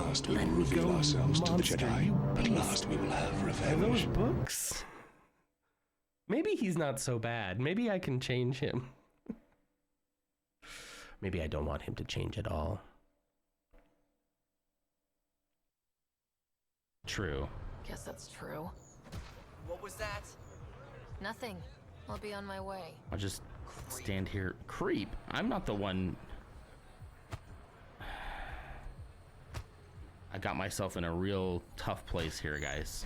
last we will reveal ourselves to the Jedi. At last we will have revenge. Are those books? Maybe he's not so bad. Maybe I can change him. Maybe I don't want him to change at all. True. Guess that's true. What was that? Nothing. I'll be on my way. I'll just stand here. Creep. I'm not the one. I got myself in a real tough place here, guys.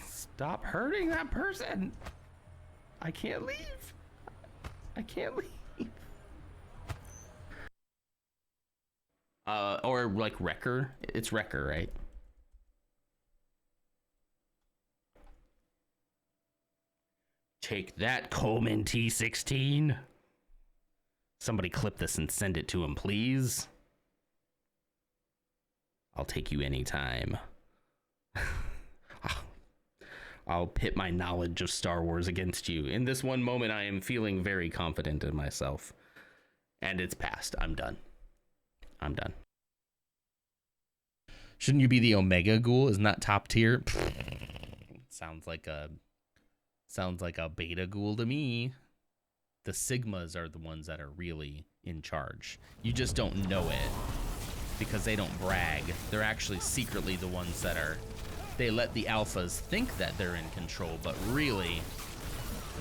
Stop hurting that person. I can't leave. I can't leave. Or like Wrecker. It's Wrecker, right? Take that, Coleman T16. Somebody clip this and send it to him, please. I'll take you anytime. I'll pit my knowledge of Star Wars against you. In this one moment, I am feeling very confident in myself. And it's past. I'm done. I'm done. Shouldn't you be the Omega Ghoul? Isn't that top tier? Sounds like a beta ghoul to me. The Sigmas are the ones that are really in charge. You just don't know it because they don't brag. They're actually secretly the ones that are... They let the alphas think that they're in control, but really,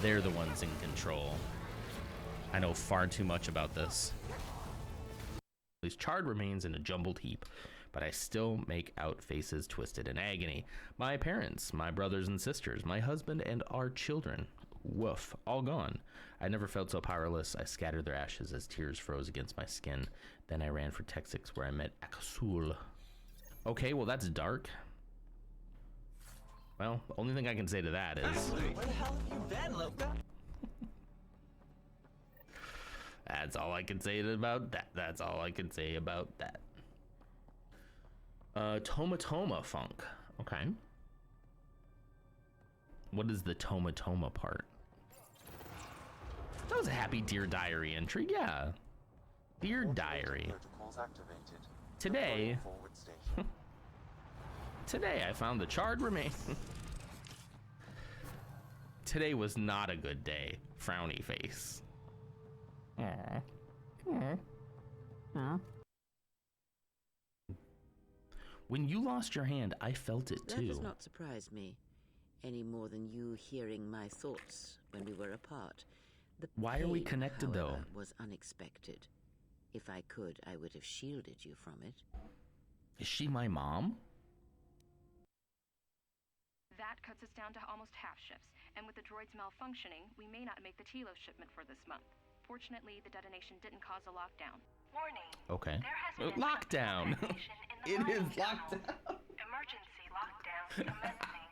they're the ones in control. I know far too much about this. These charred remains in a jumbled heap, but I still make out faces twisted in agony. My parents, my brothers and sisters, my husband and our children. Woof, all gone. I never felt so powerless. I scattered their ashes as tears froze against my skin. Then I ran for Texas where I met Akasul. Okay, well that's dark. Well, the only thing I can say to that is... Where the hell have you been, Loka? That's all I can say about that. That's all I can say about that. Toma funk. Okay. What is the Toma part? That was a happy Dear Diary entry, yeah. Dear Diary. Today... Today I found the charred remains. Today was not a good day. Frowny face. Aww. Aww. Aww. When you lost your hand, I felt it too. That does not surprise me, any more than you hearing my thoughts when we were apart. Why are we connected, however, though? Was unexpected. If I could, I would have shielded you from it. Is she my mom? That cuts us down to almost half shifts, and with the droids malfunctioning, we may not make the Telos shipment for this month. Fortunately, the detonation didn't cause a lockdown. Warning. Okay. There has been lockdown. It is lockdown. Emergency lockdown commencing.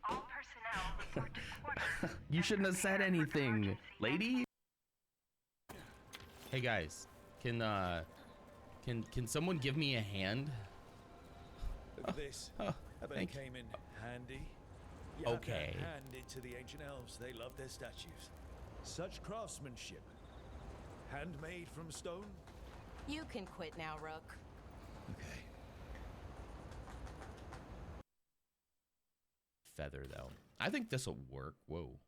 All personnel report to quarters. You shouldn't have said anything, lady. Hey guys, can someone give me a hand? Look at this. I bet it came in handy. You Okay. have to hand it to the ancient elves. They love their statues. Such craftsmanship. Handmade from stone. You can quit now, Rook. Okay. Feather though. I think this will work. Whoa.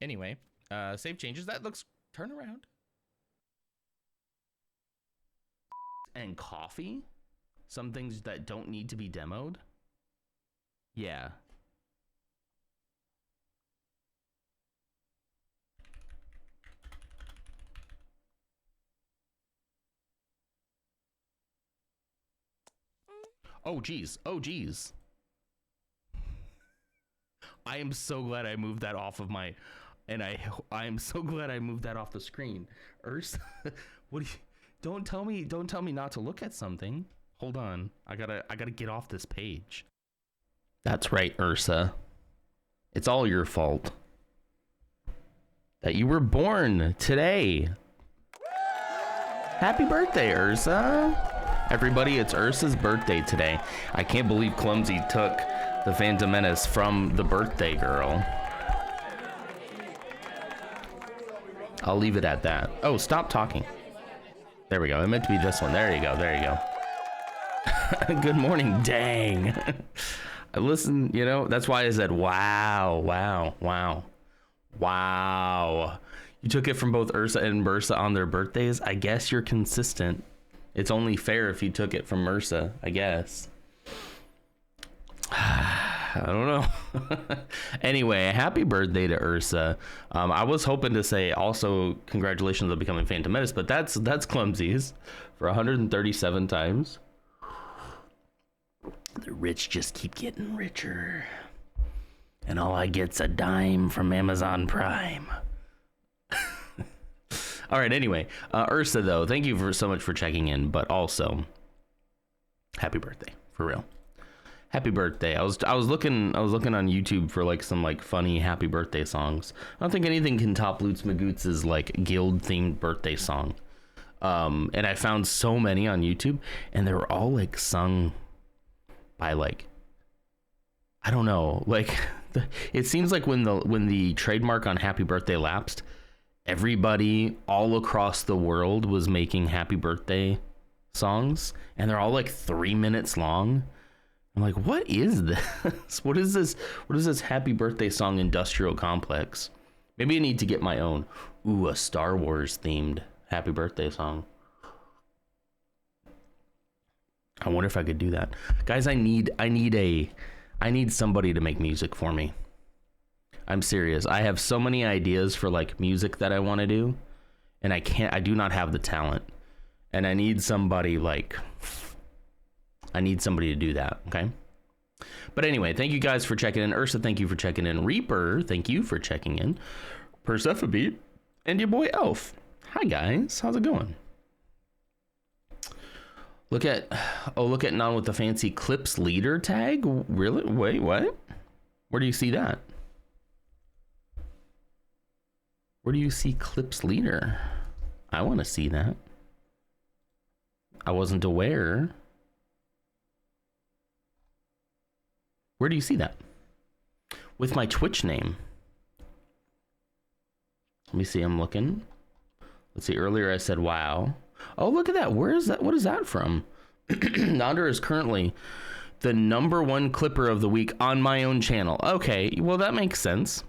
Anyway, save changes. That looks... Turn around. And coffee? Some things that don't need to be demoed? Yeah. Oh, geez. Oh, geez. I am so glad I moved that off of my... And I am so glad I moved that off the screen. Ursa, what do you... Don't tell me not to look at something. Hold on. I gotta get off this page. That's right, Ursa. It's all your fault. That you were born today. Happy birthday, Ursa. Everybody, it's Ursa's birthday today. I can't believe Clumsy took the Phantom Menace from the birthday girl. I'll leave it at that. Oh, stop talking. There we go. It meant to be this one. There you go. There you go. Good morning. Dang. I listen, you know, that's why I said, wow, wow, wow, wow. You took it from both Ursa and Bursa on their birthdays. I guess you're consistent. It's only fair if you took it from Ursa, I guess. I don't know. Anyway, happy birthday to Ursa. I was hoping to say also congratulations on becoming Phantom Menace, but that's Clumsy's for 137 times. The rich just keep getting richer. And all I get's a dime from Amazon Prime. All right, anyway, Ursa, though, thank you so much for checking in, but also happy birthday, for real. Happy birthday. I was looking on YouTube for like some like funny happy birthday songs. I don't think anything can top Lutz Magootz's like guild themed birthday song. And I found so many on YouTube, and they were all like sung by like, I don't know, like it seems like when the trademark on happy birthday lapsed, everybody all across the world was making happy birthday songs, and they're all like 3 minutes long. I'm like, what is this? What is this happy birthday song industrial complex? Maybe I need to get my own. Ooh, a Star Wars themed happy birthday song. I wonder if I could do that. Guys, I need somebody to make music for me. I'm serious. I have so many ideas for like music that I want to do, and I do not have the talent. And I need somebody to do that, okay? But anyway, thank you guys for checking in. Ursa, thank you for checking in. Reaper, thank you for checking in. Persephone, and your boy Elf. Hi guys, how's it going? Look at Non with the fancy clips leader tag. Really? Wait, what? Where do you see that? Where do you see clips leader? I want to see that. I wasn't aware. Where do you see that? With my Twitch name. Let me see, I'm looking. Let's see, earlier I said, wow. Oh, look at that. Where is that? What is that from? Nader is currently the #1 clipper of the week on my own channel. Okay, well, that makes sense.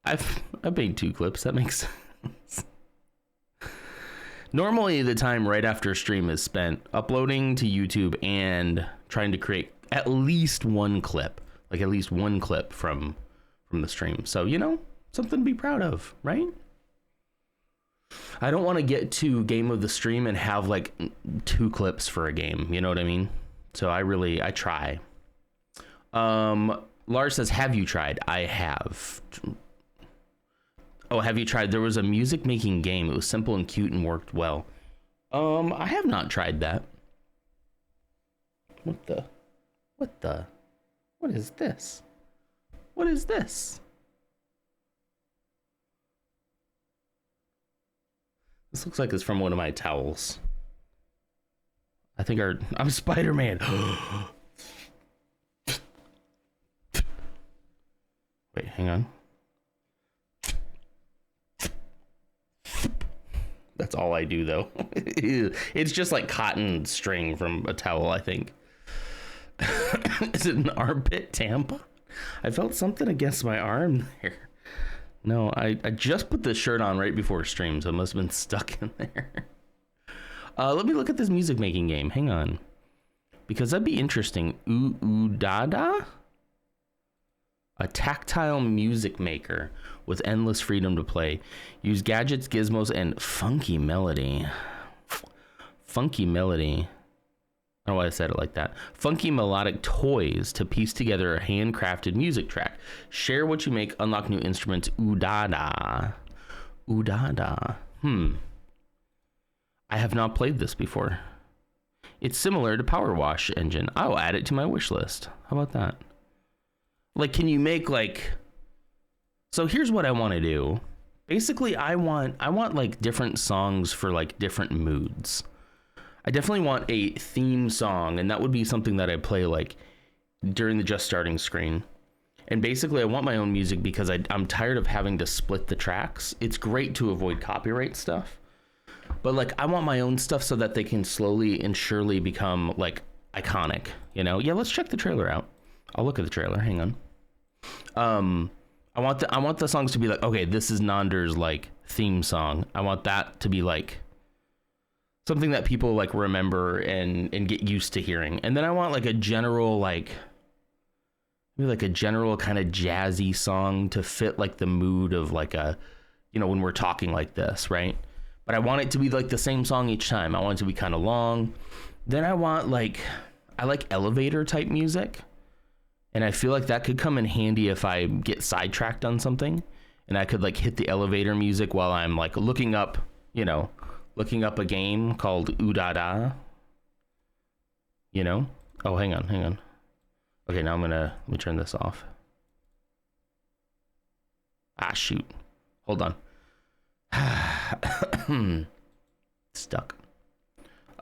I've made 2 clips. That makes sense. Normally, the time right after a stream is spent uploading to YouTube and trying to create at least one clip, like at least one clip from the stream. So, you know, something to be proud of, right? I don't want to get to game of the stream and have like 2 clips for a game. You know what I mean? So I try. Lars says, have you tried? I have. Oh, have you tried? There was a music making game. It was simple and cute and worked well. I have not tried that. What is this? What is this? This looks like it's from one of my towels. I think I'm Spider-Man. Wait, hang on. That's all I do, though. It's just like cotton string from a towel, I think. Is it an armpit tampon? I felt something against my arm there. No, I just put this shirt on right before stream, so it must have been stuck in there. Let me look at this music making game. Hang on. Because that'd be interesting. Dada? A tactile music maker with endless freedom to play. Use gadgets, gizmos, and funky melody. Funky melody. I don't know why I said it like that. Funky melodic toys to piece together a handcrafted music track. Share what you make, unlock new instruments. Dada. I have not played this before. It's similar to Power Wash Engine. I'll add it to my wish list. How about that? Like, can you make like... So here's what I want to do. Basically, I want like different songs for like different moods. I definitely want a theme song, and that would be something that I play like during the just starting screen. And basically, I want my own music because I'm tired of having to split the tracks. It's great to avoid copyright stuff, but like I want my own stuff so that they can slowly and surely become like iconic, you know? Yeah, let's check the trailer out. I'll look at the trailer. Hang on. I want the songs to be like, okay, this is Nander's like theme song. I want that to be like something that people like remember and get used to hearing. And then I want like a general like maybe like a general kind of jazzy song to fit like the mood of like a, you know, when we're talking like this, right? But I want it to be like the same song each time. I want it to be kind of long. Then I want like, I like elevator type music. And I feel like that could come in handy if I get sidetracked on something. And I could like hit the elevator music while I'm like looking up, you know, looking up a game called Udada. You know? Oh, hang on. Okay, now let me turn this off. Ah, shoot. Hold on. Stuck.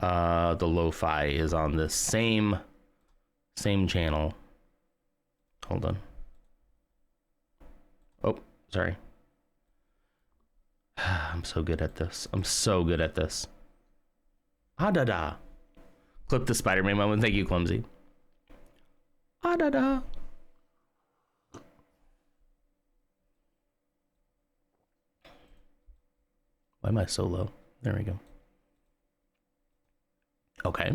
The lo-fi is on this same channel. Hold on. Oh, sorry. I'm so good at this. Ah da da. Clip the Spider-Man moment. Thank you, Clumsy. Ah da da. Why am I so low? There we go. Okay.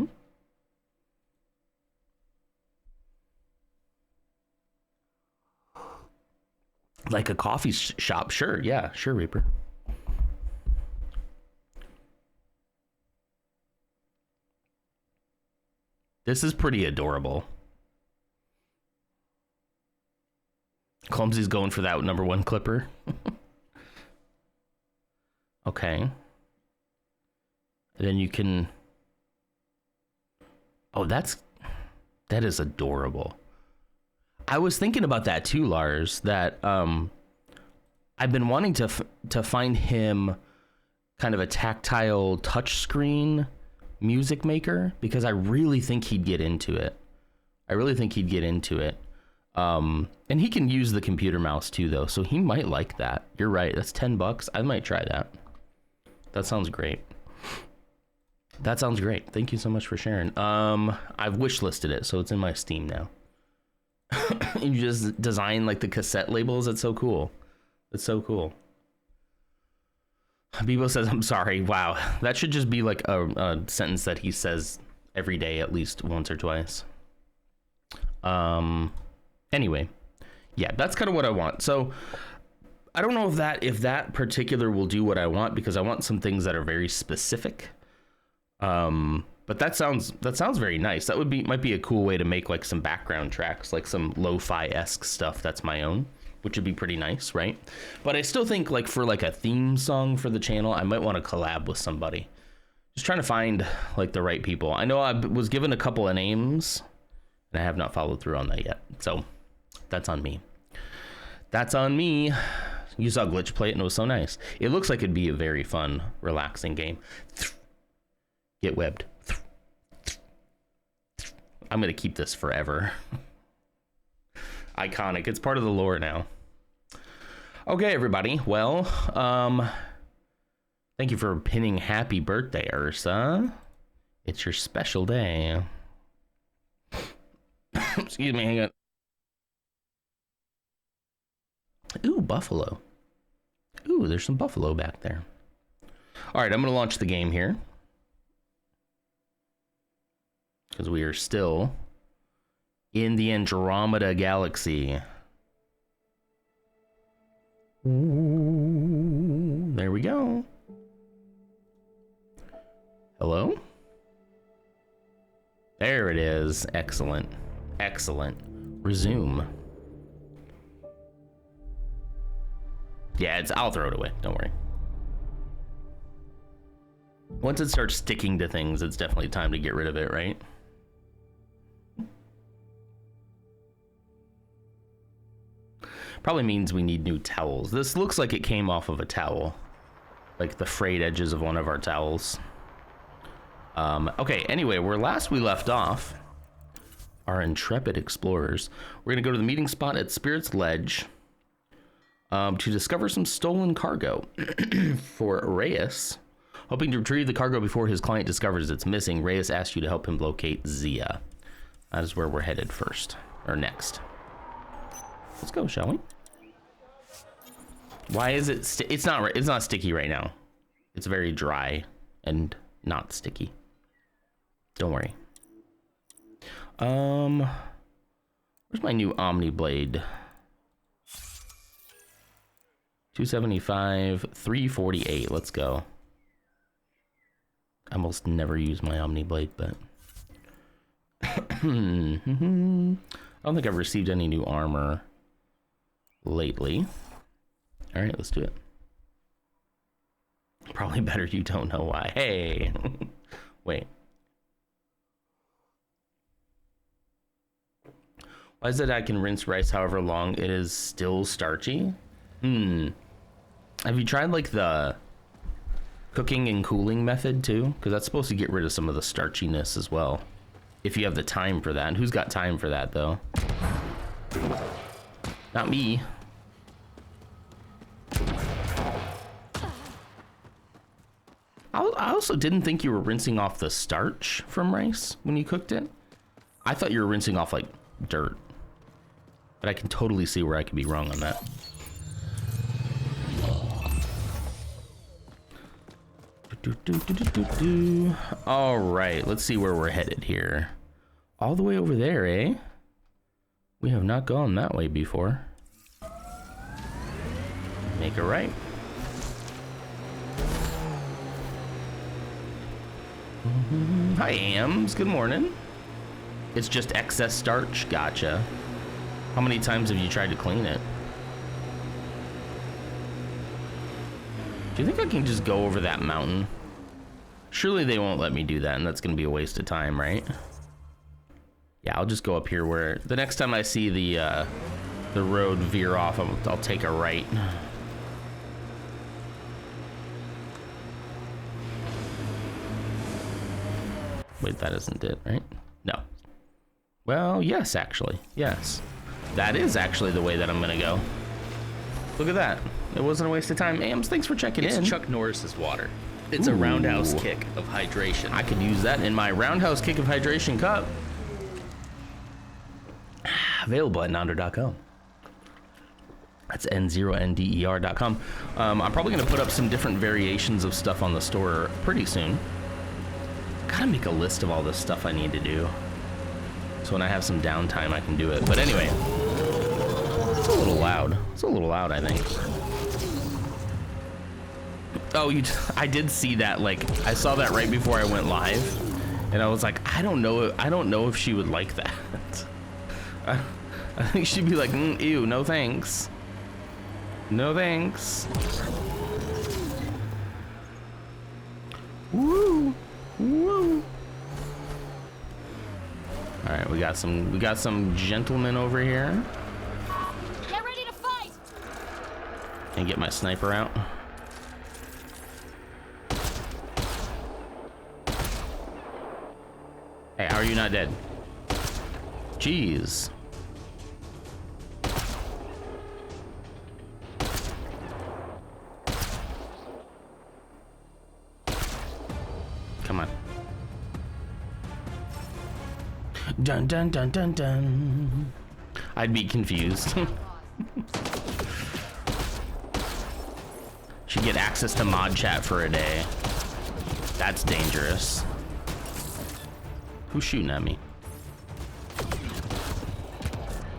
Like a coffee shop. Sure. Yeah. Sure, Reaper. This is pretty adorable. Clumsy's going for that #1 clipper. Okay. And then you can... Oh, that is adorable. I was thinking about that too, Lars, that I've been wanting to find him kind of a tactile touchscreen music maker because I really think he'd get into it. And he can use the computer mouse too, though, so he might like that. You're right. That's $10. I might try that. That sounds great. Thank you so much for sharing. I've wishlisted it, so it's in my Steam now. You just design like the cassette labels. That's so cool. Bebo says, I'm sorry. Wow. That should just be like a sentence that he says every day, at least once or twice. Anyway, yeah, that's kind of what I want. So I don't know if that particular will do what I want, because I want some things that are very specific. But that sounds very nice. That might be a cool way to make like some background tracks, like some lo-fi-esque stuff that's my own, which would be pretty nice, right? But I still think like for like a theme song for the channel, I might want to collab with somebody. Just trying to find like the right people. I know I was given a couple of names and I have not followed through on that yet. So that's on me. You saw Glitch play it and it was so nice. It looks like it'd be a very fun, relaxing game. Get webbed. I'm going to keep this forever. Iconic. It's part of the lore now. Okay, everybody. Well, thank you for pinning happy birthday, Ursa. It's your special day. Excuse me, hang on. Ooh, buffalo. Ooh, there's some buffalo back there. All right, I'm going to launch the game here, because we are still in the Andromeda galaxy. Ooh, there we go. Hello? There it is. Excellent. Resume. Yeah, I'll throw it away. Don't worry. Once it starts sticking to things, it's definitely time to get rid of it, right? Probably means we need new towels. This looks like it came off of a towel. Like the frayed edges of one of our towels. Okay, anyway, where last we left off, our intrepid explorers, we're gonna go to the meeting spot at Spirit's Ledge to discover some stolen cargo. For Reyes, hoping to retrieve the cargo before his client discovers it's missing, Reyes asks you to help him locate Zia. That is where we're headed first, or next. Let's go, shall we? Why is it? It's not sticky right now. It's very dry and not sticky. Don't worry. Where's my new Omni Blade? 275, 348. Let's go. I almost never use my Omni Blade, but I don't think I've received any new armor lately. All right, let's do it. Probably better you don't know why. Hey, wait. Why is it I can rinse rice however long it is still starchy? Have you tried like the cooking and cooling method too? Because that's supposed to get rid of some of the starchiness as well. If you have the time for that. And who's got time for that though? Not me. I also didn't think you were rinsing off the starch from rice when you cooked it. I thought you were rinsing off like dirt. But I can totally see where I could be wrong on that. All right, let's see where we're headed here. All the way over there, eh? We have not gone that way before. Make a right. Hi, Ams. Good morning. It's just excess starch. Gotcha. How many times have you tried to clean it? Do you think I can just go over that mountain? Surely they won't let me do that, and that's gonna be a waste of time, right? Yeah, I'll just go up here where the next time I see the road veer off, I'll take a right. Wait, that isn't it, right? No. Well, yes, actually. Yes. That is actually the way that I'm gonna go. Look at that. It wasn't a waste of time. Ams, thanks for checking in. It's Chuck Norris's water. It's a roundhouse kick of hydration. I could use that in my roundhouse kick of hydration cup. Available at nonder.com. That's N0NDER.com. I'm probably gonna put up some different variations of stuff on the store pretty soon. Gotta make a list of all the stuff I need to do. So when I have some downtime, I can do it. But anyway, it's a little loud. It's a little loud, I think. Oh, I did see that. Like, I saw that right before I went live, and I was like, I don't know if she would like that. I think she'd be like, ew, no thanks. No thanks. Woo, woo. All right, we got some gentlemen over here. Get ready to fight. And get my sniper out. Hey, how are you not dead? Jeez. Come on. Dun dun dun dun dun. I'd be confused. Should get access to mod chat for a day. That's dangerous. Who's shooting at me?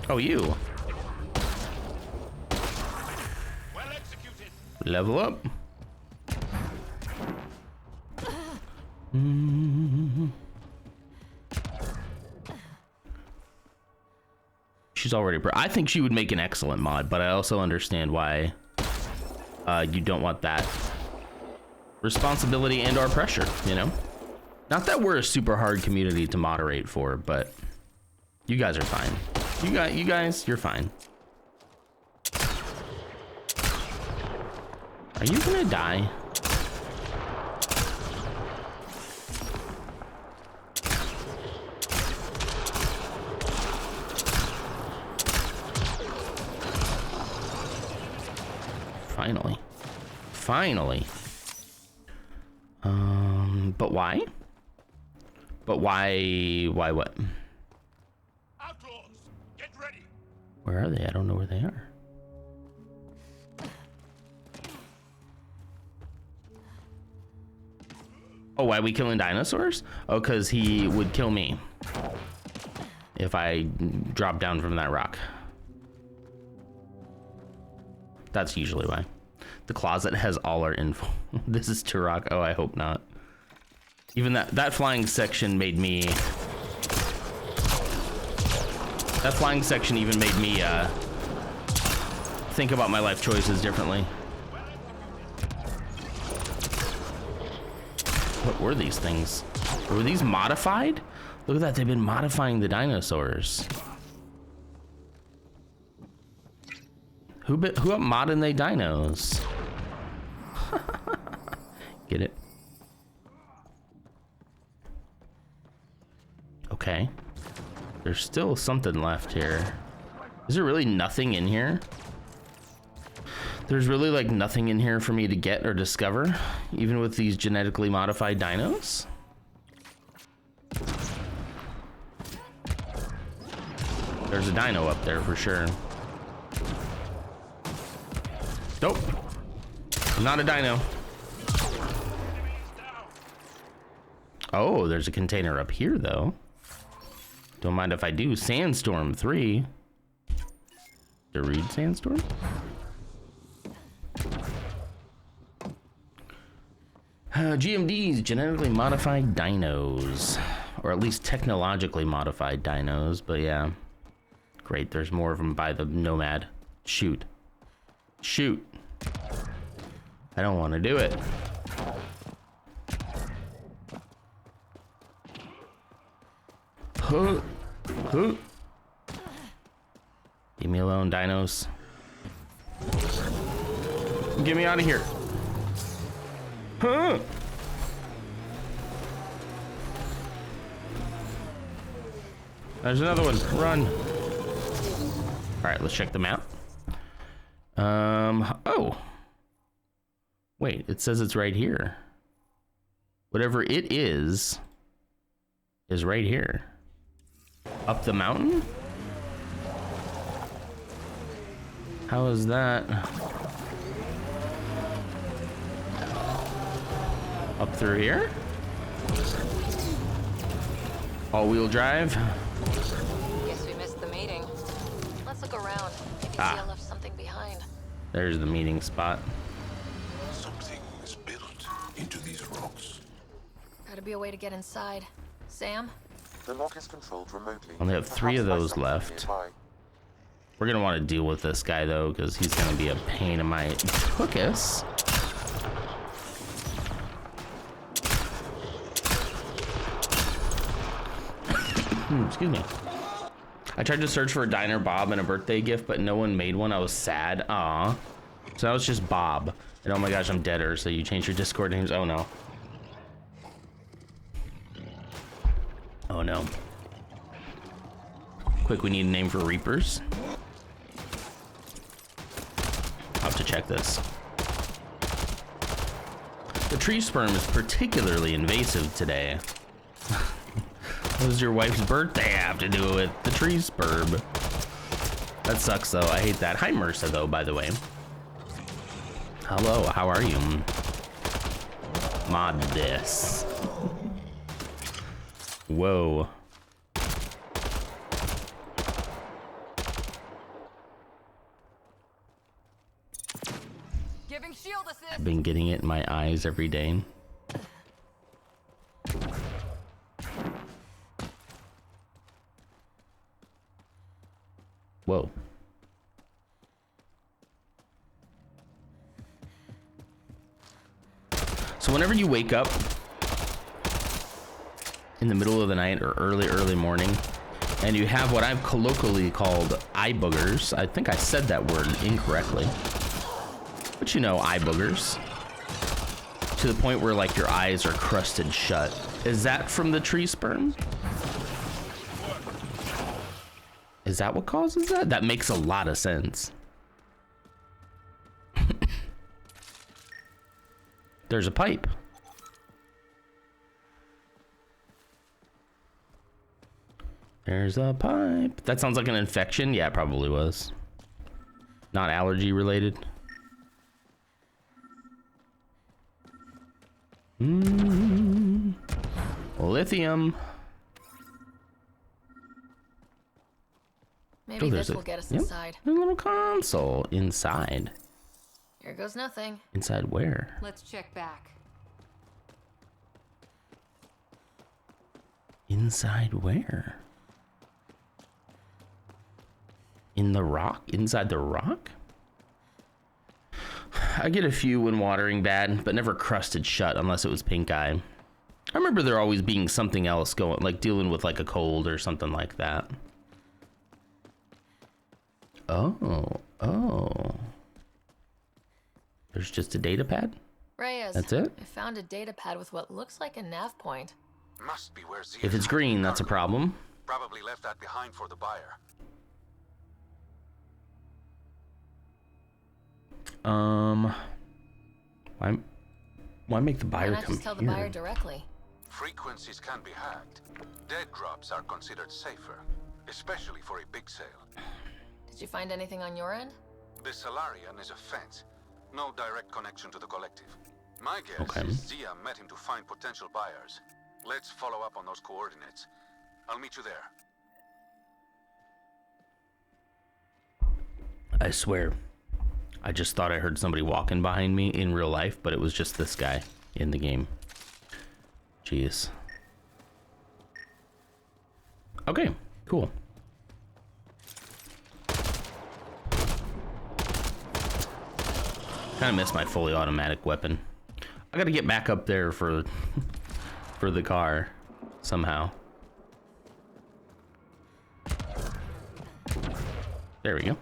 Oh, you. Well executed. Level up. She's already I think she would make an excellent mod, but I also understand why you don't want that responsibility and or pressure, you know? Not that we're a super hard community to moderate for, but you guys are fine. You guys, you're fine. Are you gonna die? Finally. Finally. But why? But why what? Outlaws, get ready. Where are they? I don't know where they are. Oh, why are we killing dinosaurs? Oh, because he would kill me if I dropped down from that rock. That's usually why. The closet has all our info. This is Turok. Oh, I hope not. Even that flying section made me... That flying section even made me think about my life choices differently. What were these things? Were these modified? Look at that, they've been modifying the dinosaurs. Who up modding they dinos? Get it? Okay. There's still something left here. Is there really nothing in here? There's really like nothing in here for me to get or discover, even with these genetically modified dinos? There's a dino up there for sure. Nope. Not a dino. Oh, there's a container up here though. Don't mind if I do. Sandstorm 3. To read Sandstorm? GMDs, genetically modified dinos. Or at least technologically modified dinos, but yeah. Great, there's more of them by the Nomad. Shoot. Shoot. I don't want to do it. Huh. Huh. Leave me alone, dinos. Get me out of here. Huh. There's another one. Run. All right, let's check them out. Oh. Wait, it says it's right here. Whatever it is right here. Up the mountain? How is that? Up through here? All-wheel drive? Guess we missed the meeting. Let's look around. Maybe Zia left something behind. There's the meeting spot. Something is built into these rocks. Gotta be a way to get inside. Sam? The lock is controlled remotely. Only have 3 of those left. We're gonna want to deal with this guy though, because he's gonna be a pain in my tuchus. Excuse me. I tried to search for a Diner Bob and a birthday gift, but no one made one. I was sad. Aw. So that was just Bob. And oh my gosh, I'm deader. So you changed your Discord names. Oh no. Oh no. Quick, we need a name for Reapers. I'll have to check this. The tree sperm is particularly invasive today. What does your wife's birthday have to do with the tree sperm? That sucks though. I hate that. Hi Marissa though, by the way. Hello, how are you? Mod this. Whoa. Giving shield assist. I've been getting it in my eyes every day. Whoa. So whenever you wake up in the middle of the night or early morning, and you have what I've colloquially called eye boogers, I think I said that word incorrectly. But you know, eye boogers. To the point where like your eyes are crusted shut. Is that from the tree sperm? Is that what causes that? That makes a lot of sense. There's a pipe. There's a pipe. That sounds like an infection. Yeah, it probably was. Not allergy related. Lithium. Maybe this will get us inside. A little console inside. Here goes nothing. Inside where? Let's check back. Inside where? In the rock? Inside the rock? I get a few when watering bad, but never crusted shut unless it was pink eye. I remember there always being something else going, like dealing with like a cold or something like that. Oh. There's just a data pad? Reyes, That's it? I found a data pad with what looks like a nav point. Must be where Z. If it's green, that's a problem. Probably left that behind for the buyer. Why make the buyer Why not come just tell here? the buyer directly? Frequencies can be hacked. Dead drops are considered safer, especially for a big sale. Did you find anything on your end? The Solarian is a fence. No direct connection to the collective. My guess is Zia met him to find potential buyers. Let's follow up on those coordinates. I'll meet you there. I swear, I just thought I heard somebody walking behind me in real life, but it was just this guy in the game. Jeez. Okay, cool. Kind of miss my fully automatic weapon. I gotta get back up there for the car somehow. There we go.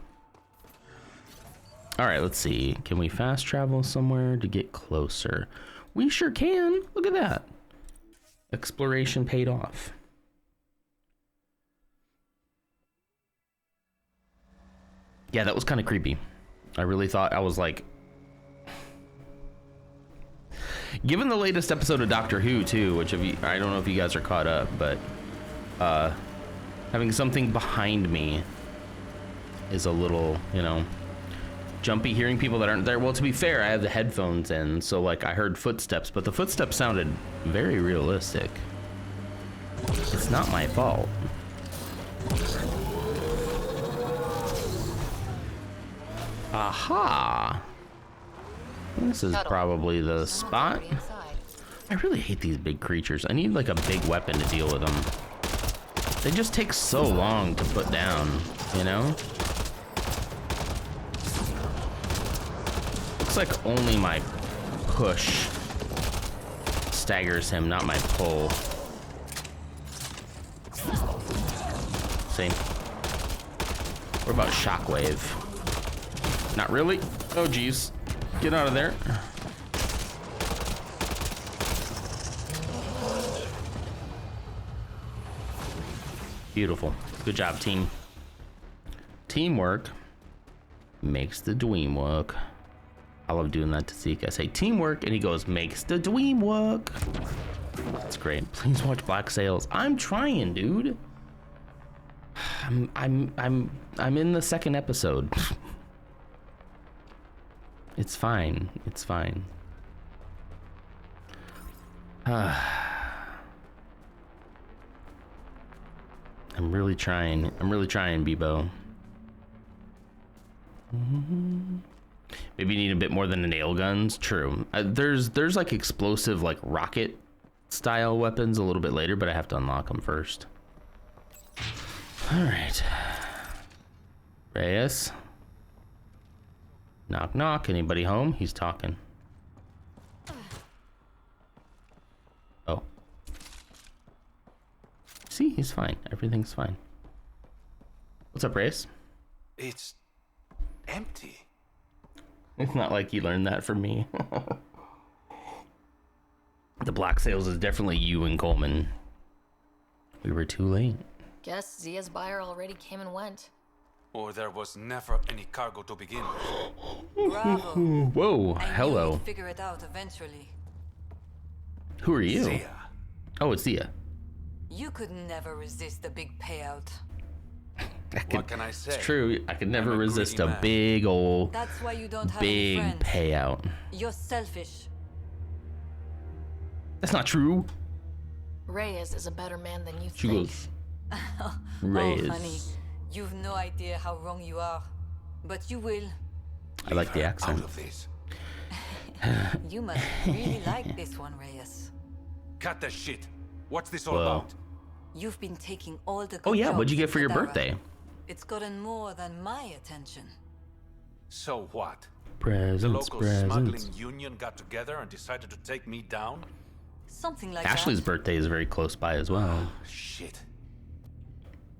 All right, let's see. Can we fast travel somewhere to get closer? We sure can. Look at that. Exploration paid off. Yeah, that was kind of creepy. I really thought, I was like, given the latest episode of Doctor Who too, which if you, I don't know if you guys are caught up, but having something behind me is a little, you know, jumpy, hearing people that aren't there. Well, to be fair, I have the headphones in, so like I heard footsteps, but the footsteps sounded very realistic. It's not my fault. Aha! This is probably the spot. I really hate these big creatures. I need like a big weapon to deal with them. They just take so long to put down, you know? Looks like only my push staggers him, not my pull. See? What about shockwave? Not really. Oh geez. Get out of there. Beautiful. Good job, team. Teamwork makes the dream work. I love doing that to Zeke. I say teamwork and he goes, makes the dream work. That's great. Please watch Black Sails. I'm trying, dude. I'm in the second episode. It's fine. It's fine. I'm really trying. I'm really trying, Bebo. Maybe you need a bit more than the nail guns. True. There's like explosive, like rocket style weapons a little bit later, but I have to unlock them first. All right. Reyes. Knock, knock. Anybody home? He's talking. Oh. See, he's fine. Everything's fine. What's up, Reyes? It's empty. It's not like you learned that from me. The black sails is definitely you and Coleman. We were too late. Guess Zia's buyer already came and went. Or there was never any cargo to begin with. Bravo. Whoa, I knew hello. we'd figure it out eventually. Who are you? Zia. Oh, it's Zia. You could never resist the big payout. What can I say? It's true. I could never I'm a resist greedy a man. big old, That's why you don't have any big friends. payout. You're selfish. That's not true. Reyes is a better man than you She think. goes, Oh, Reyes. honey, you've no idea how wrong you are. But you will. I like the Leave her accent. Out of this. You must really like this one, Reyes. Cut the shit. What's this all Whoa. about? You've been taking all the Oh good yeah, what'd you jobs get for in your Kadara. birthday? It's gotten more than my attention. So what? The Presents, local smuggling presents. union got together and decided to take me down? Something like Ashley's that. birthday is very close by as well. Shit.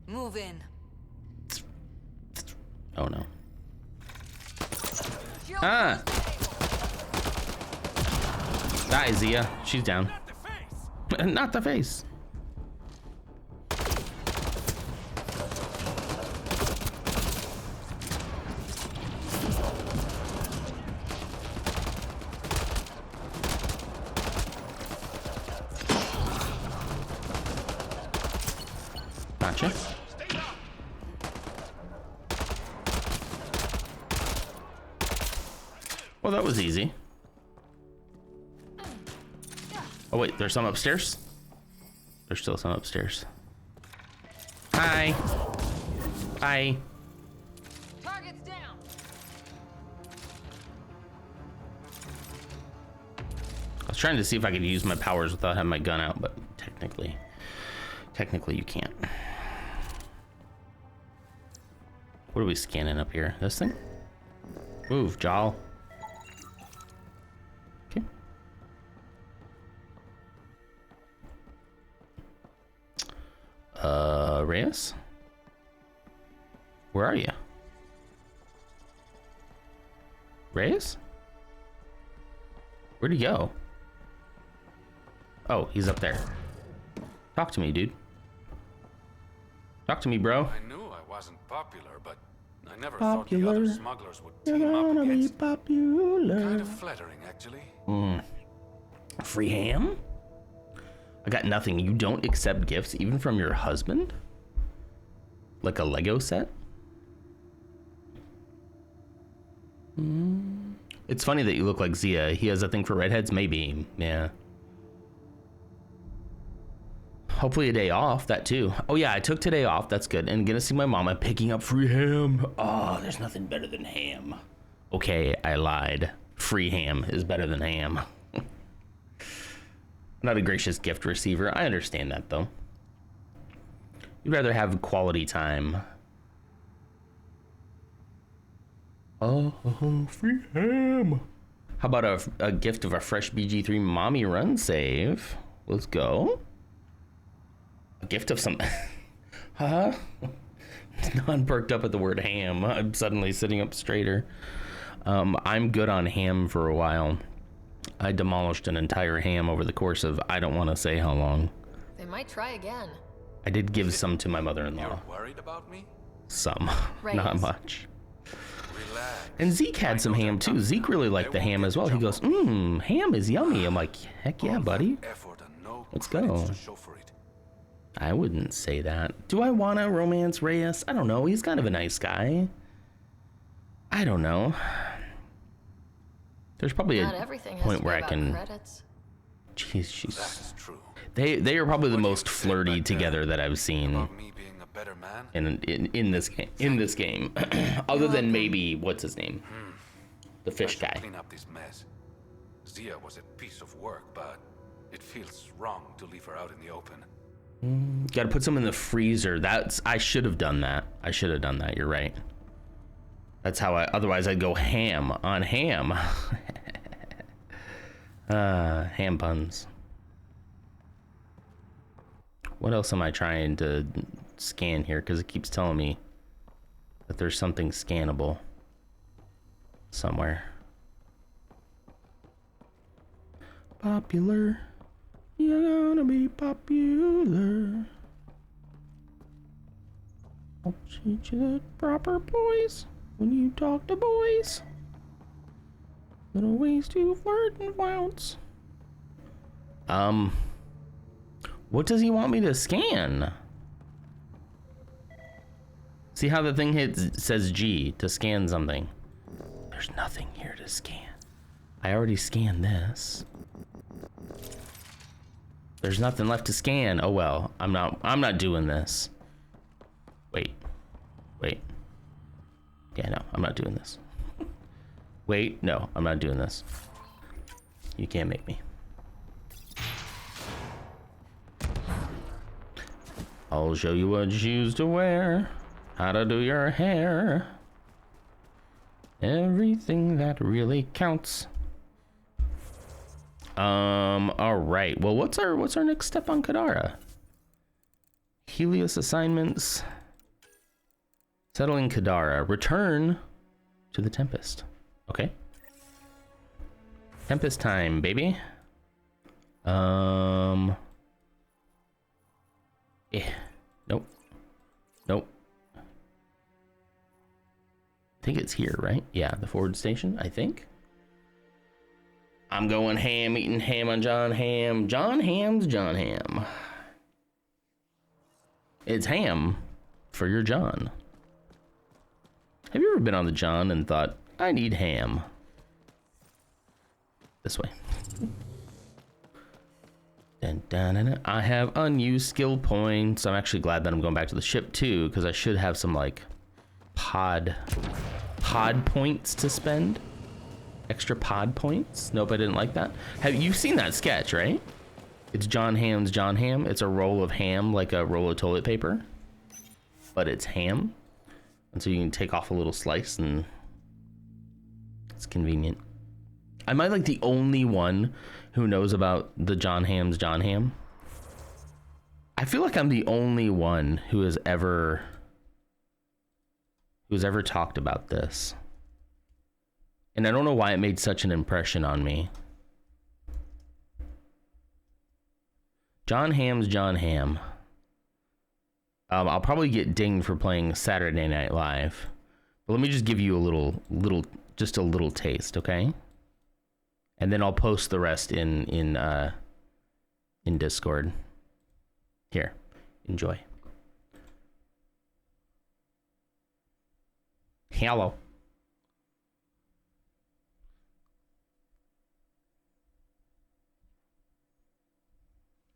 Move in. Oh no. Ah! Die, Zia. She's down. Not the face. Gotcha. Well, that was easy. Oh wait, there's some upstairs? There's still some upstairs. Hi. Hi. Target's down. I was trying to see if I could use my powers without having my gun out, but technically you can't. What are we scanning up here? This thing? Move, Jal. Okay. Reyes? Where are you? Reyes? Where'd he go? Oh, he's up there. Talk to me, dude. Talk to me, bro. I knew I wasn't popular, but I never thought the other smugglers would team up against me. Popular. Kind of flattering, actually. Free ham? I got nothing. You don't accept gifts even from your husband? Like a Lego set? It's funny that you look like Zia. He has a thing for redheads? Maybe. Yeah. Hopefully a day off, that too. Oh yeah, I took today off. That's good. And gonna see my mom. I'm picking up free ham. Oh, there's nothing better than ham. Okay, I lied. Free ham is better than ham. Not a gracious gift receiver. I understand that though. You'd rather have quality time. Oh, free ham. How about a gift of a fresh BG3 mommy run save? Let's go. A gift of some... Huh? Non perked up at the word ham. I'm suddenly sitting up straighter. I'm good on ham for a while. I demolished an entire ham over the course of I don't want to say how long. They might try again. I did give some to my mother-in-law. You're worried about me? Some, Right. not much. Relax. And Zeke had some ham too. Zeke really liked the ham as well. He goes, ham is yummy. I'm like, heck yeah, buddy. Effort and no Let's credits go. to show for it. I wouldn't say that. Do I want to romance Reyes? I don't know. He's kind of a nice guy. I don't know. There's probably Not a everything has point to be where I about can... credits. Jeez, she's... That is true. They are probably the What do you most say flirty back there together that I've seen About me being a better man? in this game. In this game, other than maybe what's his name, the I fish should guy. clean up this mess. Zia was a piece of work, but it feels wrong to leave her out in the open. Got to put some in the freezer. I should have done that. You're right. That's how otherwise I'd go ham on ham. Ham puns. What else am I trying to scan here? Because it keeps telling me that there's something scannable somewhere. Popular. You're gonna be popular. I'll teach you the proper boys when you talk to boys. Little ways to flirt and flounce. What does he want me to scan? See how the thing says G to scan something. There's nothing here to scan. I already scanned this. There's nothing left to scan. Oh well, I'm not doing this. Wait. Yeah, no, I'm not doing this. Wait, no, I'm not doing this. You can't make me. I'll show you what shoes to wear, how to do your hair. Everything that really counts. All right. Well, what's our next step on Kadara? Helios assignments. Settling Kadara. Return to the Tempest. Okay. Tempest time, baby. Yeah. Nope. I think it's here, right? Yeah, the forward station, I think. I'm going ham, eating ham on John Ham. John Ham's John Ham. It's ham for your John. Have you ever been on the John and thought, I need ham? This way. Dun, dun, dun, dun. I have unused skill points. I'm actually glad that I'm going back to the ship too, because I should have some like pod points to spend. Extra pod points. Nope, I didn't like that. Have you seen that sketch, right? It's John Ham's John Ham. It's a roll of ham, like a roll of toilet paper, but it's ham. And so you can take off a little slice and it's convenient. Am I like the only one who knows about the John Ham's John Ham? I feel like I'm the only one who has ever talked about this. And I don't know why it made such an impression on me. John Ham's John Ham. I'll probably get dinged for playing Saturday Night Live. But let me just give you a little taste, okay? And then I'll post the rest in Discord. Here, enjoy. Hello.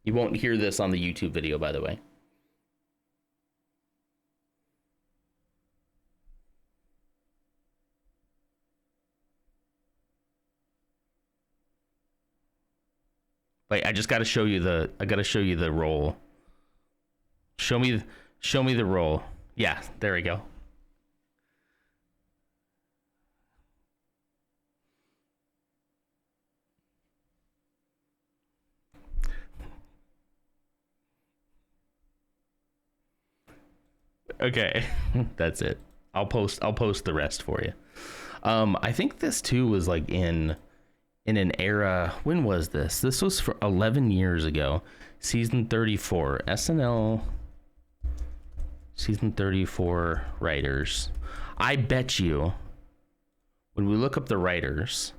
You won't hear this on the YouTube video, by the way. Wait, I just got to show you the. I got to show you the roll. Show me the roll. Yeah, there we go. Okay, that's it. I'll post the rest for you. I think this too was like in an era. When was this? This was for 11 years ago. Season 34 SNL. Season 34 writers. I bet you when we look up the writers,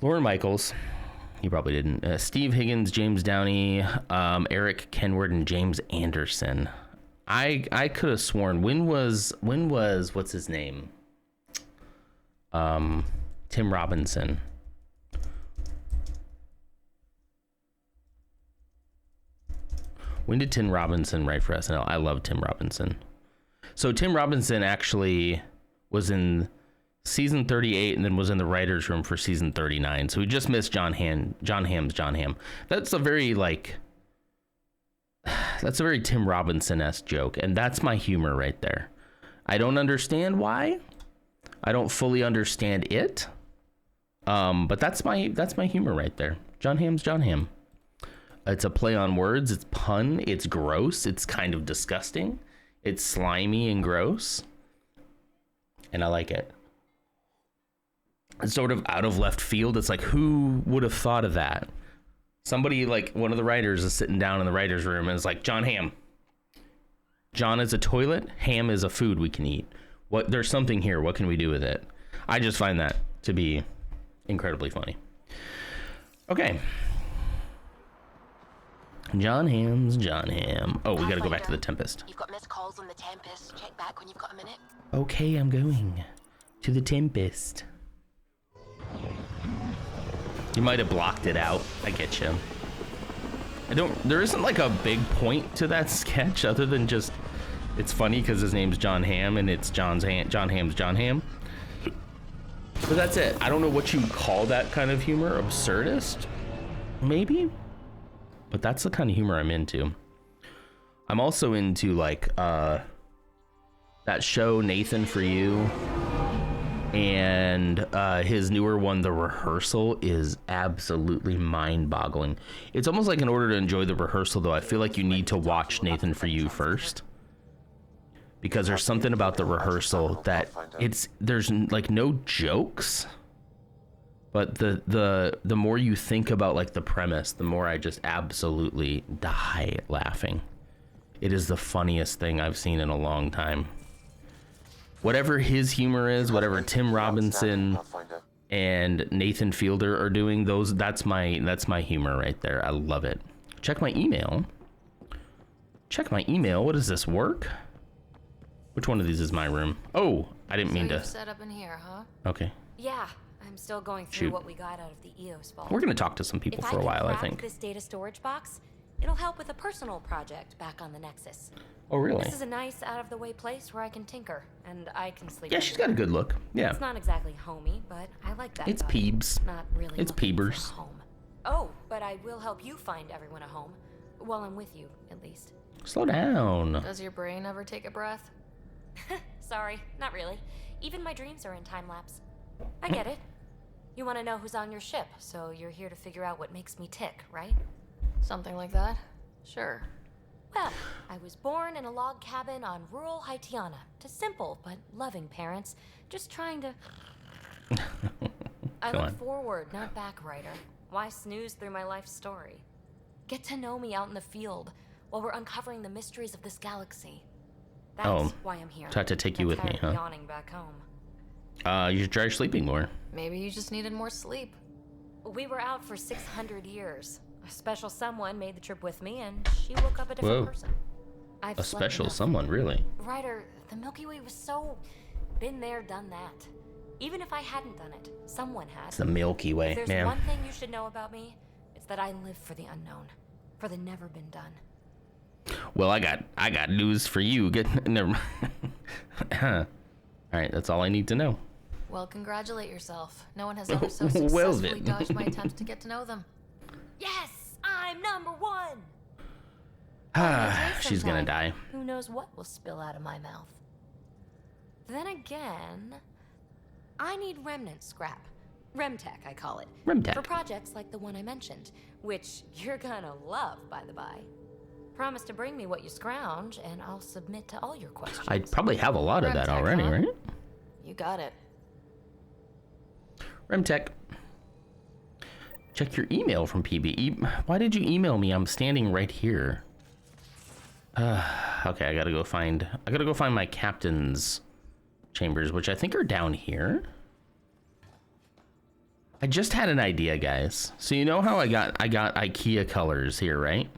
Lauren Michaels, he probably didn't. Steve Higgins, James Downey, Eric Kenward, and James Anderson. I could have sworn when was what's his name? Tim Robinson. When did Tim Robinson write for SNL? I love Tim Robinson. So Tim Robinson actually was in season 38 and then was in the writer's room for season 39. So we just missed John Ham's John Ham. That's a very Tim Robinson-esque joke, and that's my humor right there. I don't understand why. I don't fully understand it. But that's my humor right there. John Ham's John Ham. It's a play on words, it's pun, it's gross, it's kind of disgusting, it's slimy and gross. And I like it. sort of out of left field. It's like, who would have thought of that? Somebody, like one of the writers is sitting down in the writer's room and is like, John Hamm. John is a toilet. Ham is a food we can eat. What? There's something here. What can we do with it? I just find that to be incredibly funny. Okay. John Hamm. Oh, we gotta go back to the Tempest. You've got missed calls on the Tempest. Check back when you've got a minute. Okay, I'm going to the Tempest. You might have blocked it out. I get you. There isn't like a big point to that sketch other than just, it's funny because his name's John Hamm and it's John Hamm's John Hamm. But that's it. I don't know what you call that kind of humor. Absurdist? Maybe? But that's the kind of humor I'm into. I'm also into like that show Nathan For You, and his newer one, The Rehearsal, is absolutely mind-boggling. It's almost like in order to enjoy The Rehearsal, though, I feel like you need to watch Nathan For You first, because there's something about The Rehearsal that there's like no jokes. But the more you think about like the premise, the more I just absolutely die laughing. It is the funniest thing I've seen in a long time. Whatever his humor is, whatever Tim Robinson and Nathan Fielder are doing, that's my humor right there. I love it. Check my email. What does this work? Which one of these is my room? Oh, I didn't mean to. Set up in here, huh? Okay. Yeah. I'm still going through what we got out of the EOS vault. We're gonna talk to some people for a while, I think. This data storage box, it'll help with a personal project back on the Nexus. Oh, really? This is a nice, out-of-the-way place where I can tinker, and I can sleep. Yeah, she's got a good look. Yeah. It's not exactly homey, but I like that. It's vibe. Peebs. Not really. It's Peebers. Home. Oh, but I will help you find everyone a home. While I'm with you, at least. Slow down. Does your brain ever take a breath? Sorry, not really. Even my dreams are in time lapse. I get it. You want to know who's on your ship, so you're here to figure out what makes me tick, right? Something like that? Sure. Well, I was born in a log cabin on rural Haitiana to simple but loving parents, just trying to... I look forward, not back, writer. Why snooze through my life story? Get to know me out in the field while we're uncovering the mysteries of this galaxy. That's why I'm here. Tried to take you with me, huh? Yawning back home. You should try sleeping more. Maybe you just needed more sleep. We were out for 600 years. A special someone made the trip with me, and she woke up a different person. A special someone, really? Ryder, the Milky Way was so... been there, done that. Even if I hadn't done it, someone had. It's the Milky Way, if man. There's one thing you should know about me. It's that I live for the unknown. For the never been done. Well, I got news for you. Never mind. All right, that's all I need to know. Well, congratulate yourself. No one has ever so successfully dodged my attempts to get to know them. Yes, I'm number one. She's gonna die. Who knows what will spill out of my mouth? Then again, I need remnant scrap. Remtech, I call it. Remtech. For projects like the one I mentioned, which you're gonna love, by the by. Promise to bring me what you scrounge, and I'll submit to all your questions. I probably have a lot of that already, right? You got it. Remtech. Check your email from PB. Why did you email me? I'm standing right here. Okay, I gotta go find my captain's chambers, which I think are down here. I just had an idea, guys. So you know how I got IKEA colors here, right?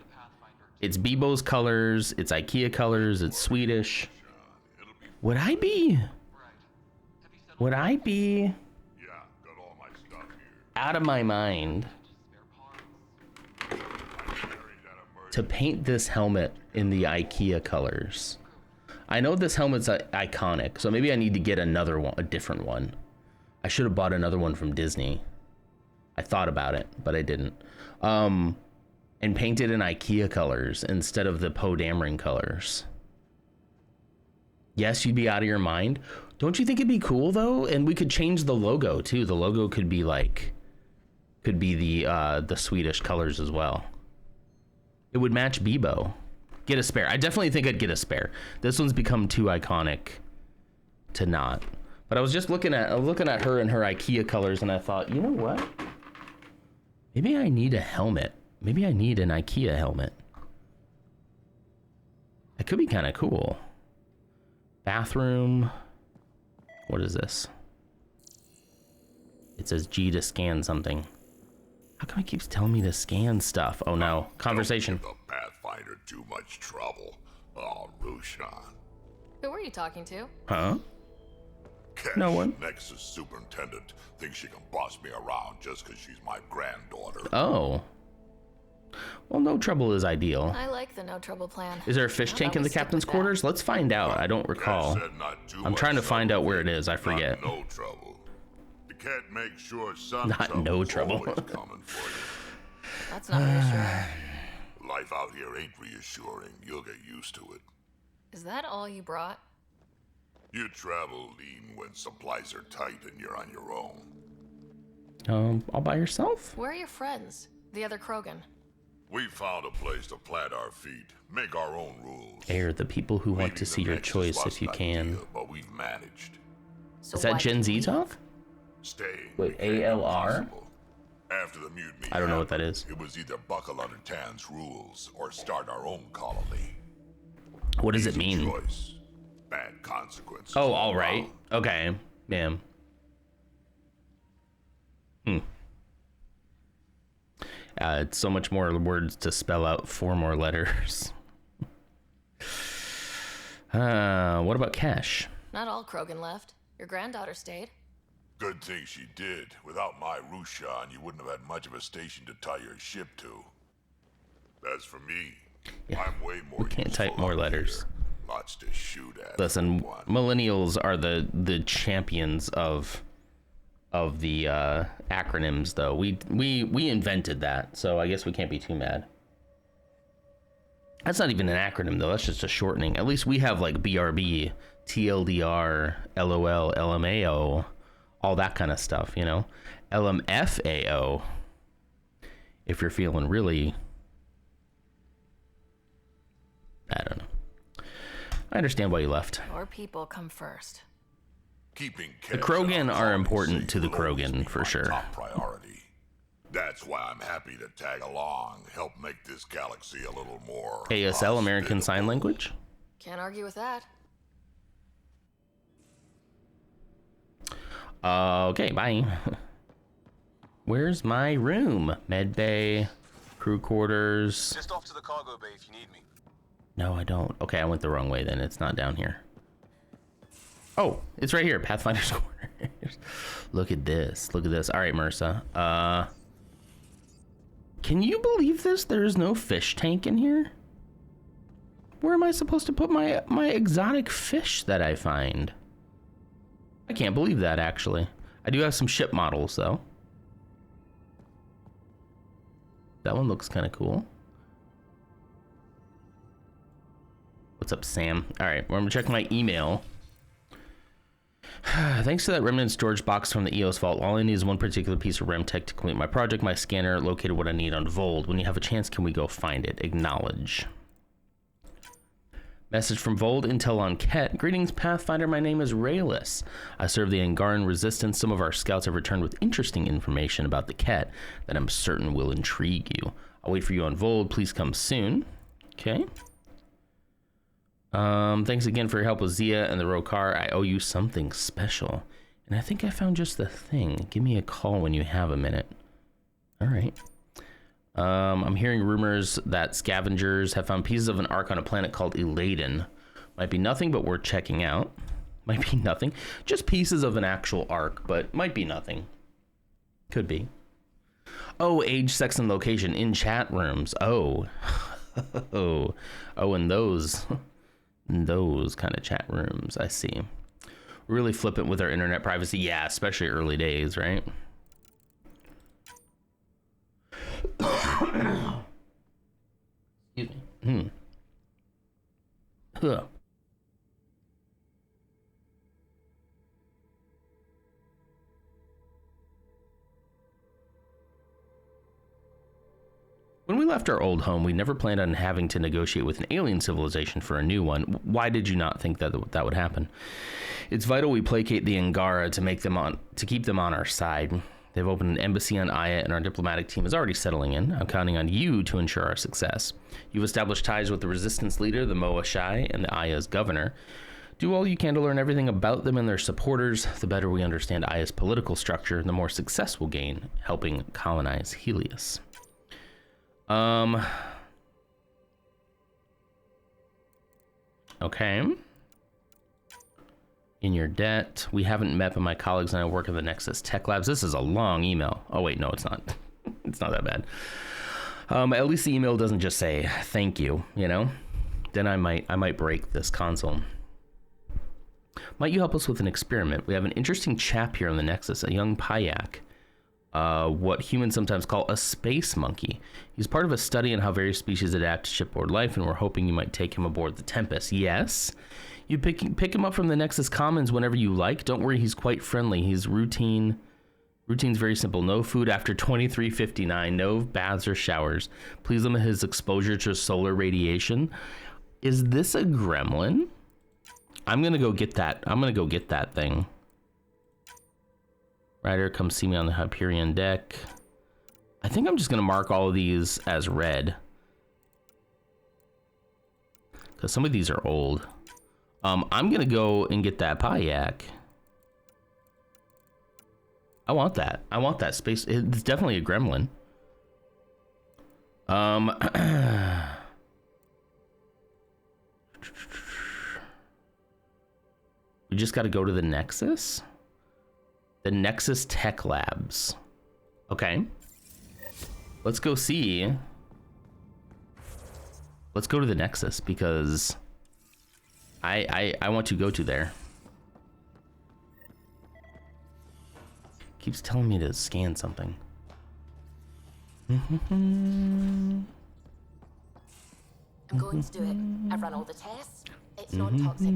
It's Bebo's colors, it's IKEA colors, it's Swedish. Would I be out of my mind to paint this helmet in the IKEA colors? I know this helmet's iconic, so maybe I need to get another one, a different one. I should have bought another one from Disney. I thought about it, but I didn't. And paint it in IKEA colors instead of the Poe Dameron colors. Yes, you'd be out of your mind. Don't you think it'd be cool though? And we could change the logo too. The logo could be the Swedish colors as well. It would match Bebo. Get a spare. I definitely think I'd get a spare. This one's become too iconic to not. But I was just looking at her in her IKEA colors, and I thought, you know what? Maybe I need a helmet. Maybe I need an IKEA helmet. That could be kind of cool. Bathroom. What is this? It says G to scan something. How come it keeps telling me to scan stuff? Oh no, conversation. Don't give the Pathfinder too much trouble. Oh, Rushan. Who were you talking to? Huh? Kesh, No one. Nexus superintendent, thinks she can boss me around just because she's my granddaughter. Oh. Well, no trouble is ideal. I like the no trouble plan. Is there a fish tank in the captain's quarters? Let's find out. I don't recall. I'm trying to find out where it is. I forget. No trouble. The cat makes sure some Not no trouble. coming for you. That's not reassuring. Life out here ain't reassuring. You'll get used to it. Is that all you brought? You travel lean when supplies are tight and you're on your own. All by yourself? Where are your friends? The other Krogan? We found a place to plant our feet, make our own rules. Air the people who want to see your choice if you can. But we've managed. So Is that Gen Z talk? Staying. Wait, ALR? After the mutiny, I don't know what that is. It was either buckle under Tan's rules or start our own colony. What does it Easy mean? Choice. Bad consequences. Oh, all right. Okay, ma'am. It's so much more words to spell out 4 more letters. What about Kesh? Not all Krogan left. Your granddaughter stayed. Good thing she did. Without my Rushan, you wouldn't have had much of a station to tie your ship to. As for me, Yeah, I'm way more. we can't type more letters. Lots to shoot at. Listen, millennials are the champions of the acronyms, though. We invented that, so I guess we can't be too mad. That's not even an acronym, though. That's just a shortening. At least we have like BRB, TLDR, LOL, LMAO, all that kind of stuff, you know? LMFAO, if you're feeling really, I don't know. I understand why you left. Your people come first. Keeping The Krogan are important to the Krogan, for sure. Top priority. That's why I'm happy to tag along, help make this galaxy a little more ASL, American Sign Language? Can't argue with that. Okay, bye. Where's my room? Med bay, crew quarters. Just off to the cargo bay if you need me. No, I don't. Okay, I went the wrong way then. It's not down here. Oh, it's right here. Pathfinder's Corner. Look at this. Look at this. All right, Mersa. Can you believe this? There's no fish tank in here? Where am I supposed to put my exotic fish that I find? I can't believe that, actually. I do have some ship models, though. That one looks kind of cool. What's up, Sam? All right, well, I'm gonna check my email. Thanks to that remnant storage box from the EOS vault, all I need is one particular piece of REM tech to complete my project. My scanner located what I need on Vold. When you have a chance, can we go find it? Acknowledge. Message from Vold, Intel on Ket. Greetings, Pathfinder. My name is Rayless. I serve the Angaran Resistance. Some of our scouts have returned with interesting information about the Ket that I'm certain will intrigue you. I'll wait for you on Vold. Please come soon. Okay. Thanks again for your help with Zia and the Rokar. I owe you something special. And I think I found just the thing. Give me a call when you have a minute. All right. I'm hearing rumors that scavengers have found pieces of an ark on a planet called Eladen. Might be nothing, but worth checking out. Might be nothing. Just pieces of an actual ark, but might be nothing. Could be. Oh, age, sex, and location in chat rooms. Oh. Oh, and those kind of chat rooms. I see. Really flippant with our internet privacy. Yeah, especially early days, right? Excuse me. Huh. When we left our old home, we never planned on having to negotiate with an alien civilization for a new one. Why did you not think that that would happen? It's vital we placate the Angara to keep them on our side. They've opened an embassy on Aya, and our diplomatic team is already settling in. I'm counting on you to ensure our success. You've established ties with the resistance leader, the Moa Shai, and the Aya's governor. Do all you can to learn everything about them and their supporters. The better we understand Aya's political structure, the more success we'll gain helping colonize Helios. Okay. In your debt. We haven't met, but my colleagues and I work in the Nexus Tech Labs. This is a long email. Oh, wait, no, it's not. It's not that bad. At least the email doesn't just say thank you, you know? Then I might break this console. Might you help us with an experiment? We have an interesting chap here on the Nexus, a young Payak. What humans sometimes call a space monkey. He's part of a study on how various species adapt to shipboard life, and we're hoping you might take him aboard the Tempest. Yes. You pick him up from the Nexus Commons whenever you like. Don't worry, he's quite friendly. He's routine's very simple. No food after 23:59. No baths or showers. Please limit his exposure to solar radiation. Is this a gremlin? I'm gonna go get that. I'm gonna go get that thing. Ryder, come see me on the Hyperion deck. I think I'm just gonna mark all of these as red, because some of these are old. I'm gonna go and get that Payak. I want that. I want that space. It's definitely a gremlin. We just got to go to the Nexus. The Nexus Tech Labs. Okay. Let's go see. Let's go to the Nexus because I want to go to there. Keeps telling me to scan something. I'm going to do it. I've run all the tests. It's non-toxic.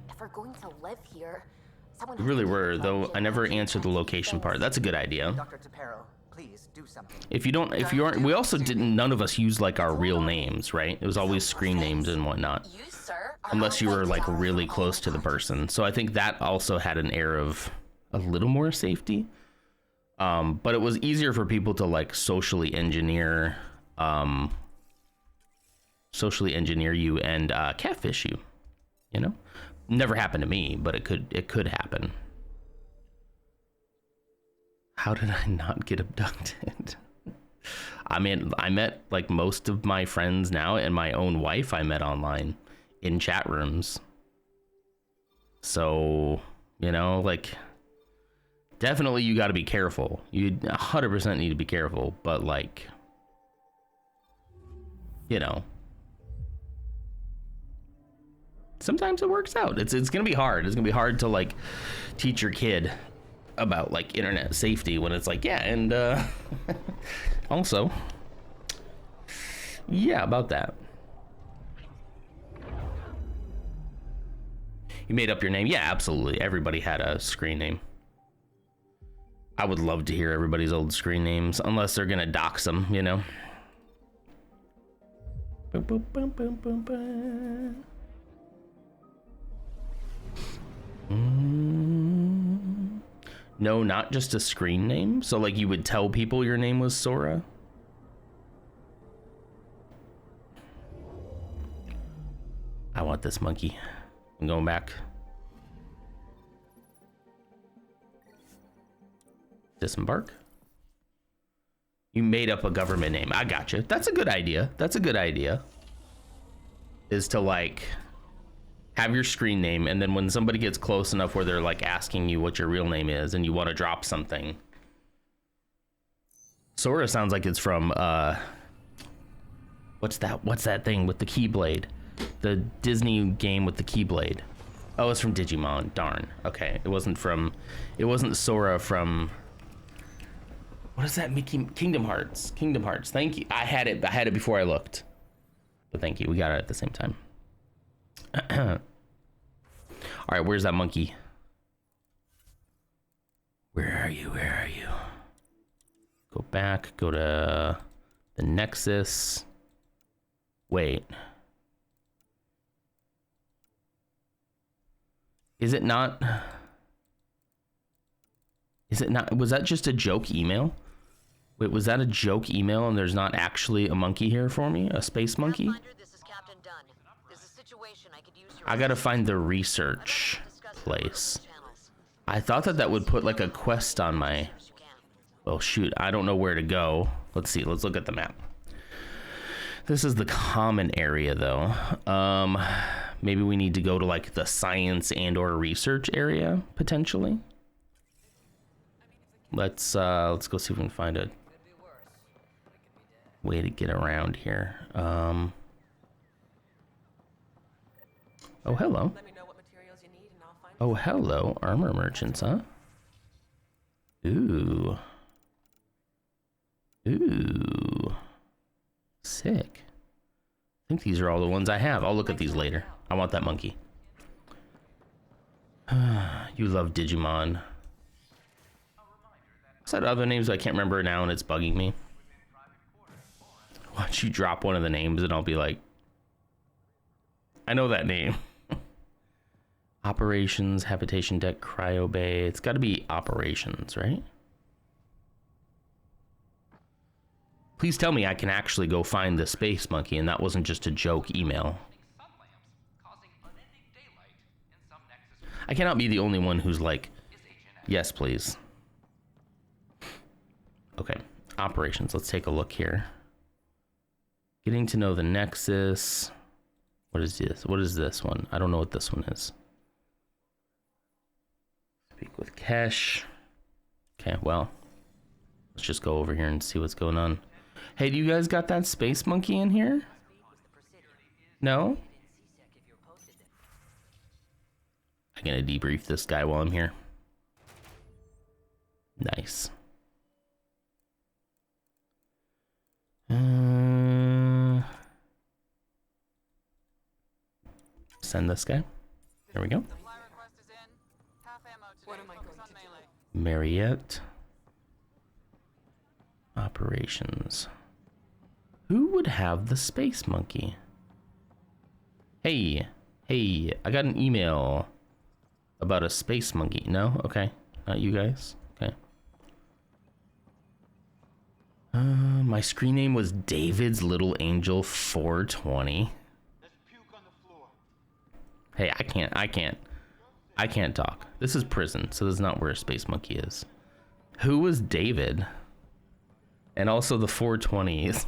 If we're going to live here, someone We really were, though I never answered the location part. That's a good idea. Dr. Tapero, please do something. If you aren't, we also didn't, none of us used like our real names, right? It was always screen names and whatnot. Unless you were like really close to the person. So I think that also had an air of a little more safety. But it was easier for people to like socially engineer you and catfish you, you know? Never happened to me, but it could happen. How did I not get abducted? I mean, I met like most of my friends now, and my own wife I met online in chat rooms. So, you know, like, definitely you got to be careful. You 100% need to be careful, but like, you know, sometimes it works out. It's gonna be hard. It's gonna be hard to like teach your kid about like internet safety when it's like, yeah, and also, yeah, about that. You made up your name? Yeah, absolutely. Everybody had a screen name. I would love to hear everybody's old screen names, unless they're gonna dox them, you know. No, not just a screen name. So like you would tell people your name was Sora. I want this monkey. I'm going back. Disembark. You made up a government name. I gotcha. That's a good idea. That's a good idea. Is to like have your screen name, and then when somebody gets close enough where they're like asking you what your real name is and you want to drop something. Sora sounds like it's from what's that thing with the Keyblade? The Disney game with the Keyblade. Oh, it's from Digimon. Darn. Okay. It wasn't Sora from, what is that? Kingdom Hearts. Kingdom Hearts. Thank you. I had it before I looked. But thank you. We got it at the same time. All right, where's that monkey? Where are you? Go back, go to the Nexus. Wait. Is it not? Is it not? Was that just a joke email? Wait, was that a joke email and there's not actually a monkey here for me? A space monkey? I gotta find the research place. I thought that that would put like a quest on my... Well, shoot, I don't know where to go. Let's see, let's look at the map. This is the common area though. Maybe we need to go to like the science and or research area potentially. Let's go see if we can find a way to get around here. Oh, hello. Oh, hello, armor merchants, huh? Ooh. Ooh. Sick. I think these are all the ones I have. I'll look at these later. I want that monkey. You love Digimon. I said other names I can't remember now and it's bugging me. Why don't you drop one of the names and I'll be like, I know that name. Operations, habitation deck, cryo bay. It's got to be operations, right? Please tell me I can actually go find the space monkey and that wasn't just a joke email. I cannot be the only one who's like, yes, please. Okay, operations. Let's take a look here. Getting to know the Nexus. What is this? What is this one? I don't know what this one is. Speak with Kesh. Okay, well, let's just go over here and see what's going on. Hey, do you guys got that space monkey in here? No? I'm gonna debrief this guy while I'm here. Nice. Send this guy. There we go. Mariette. Operations. Who would have the space monkey? Hey, I got an email about a space monkey. No? Okay. Not you guys. Okay. My screen name was David's Little Angel 420. Hey, I can't talk. This is prison, so this is not where a space monkey is. Who was David? And also the 420s.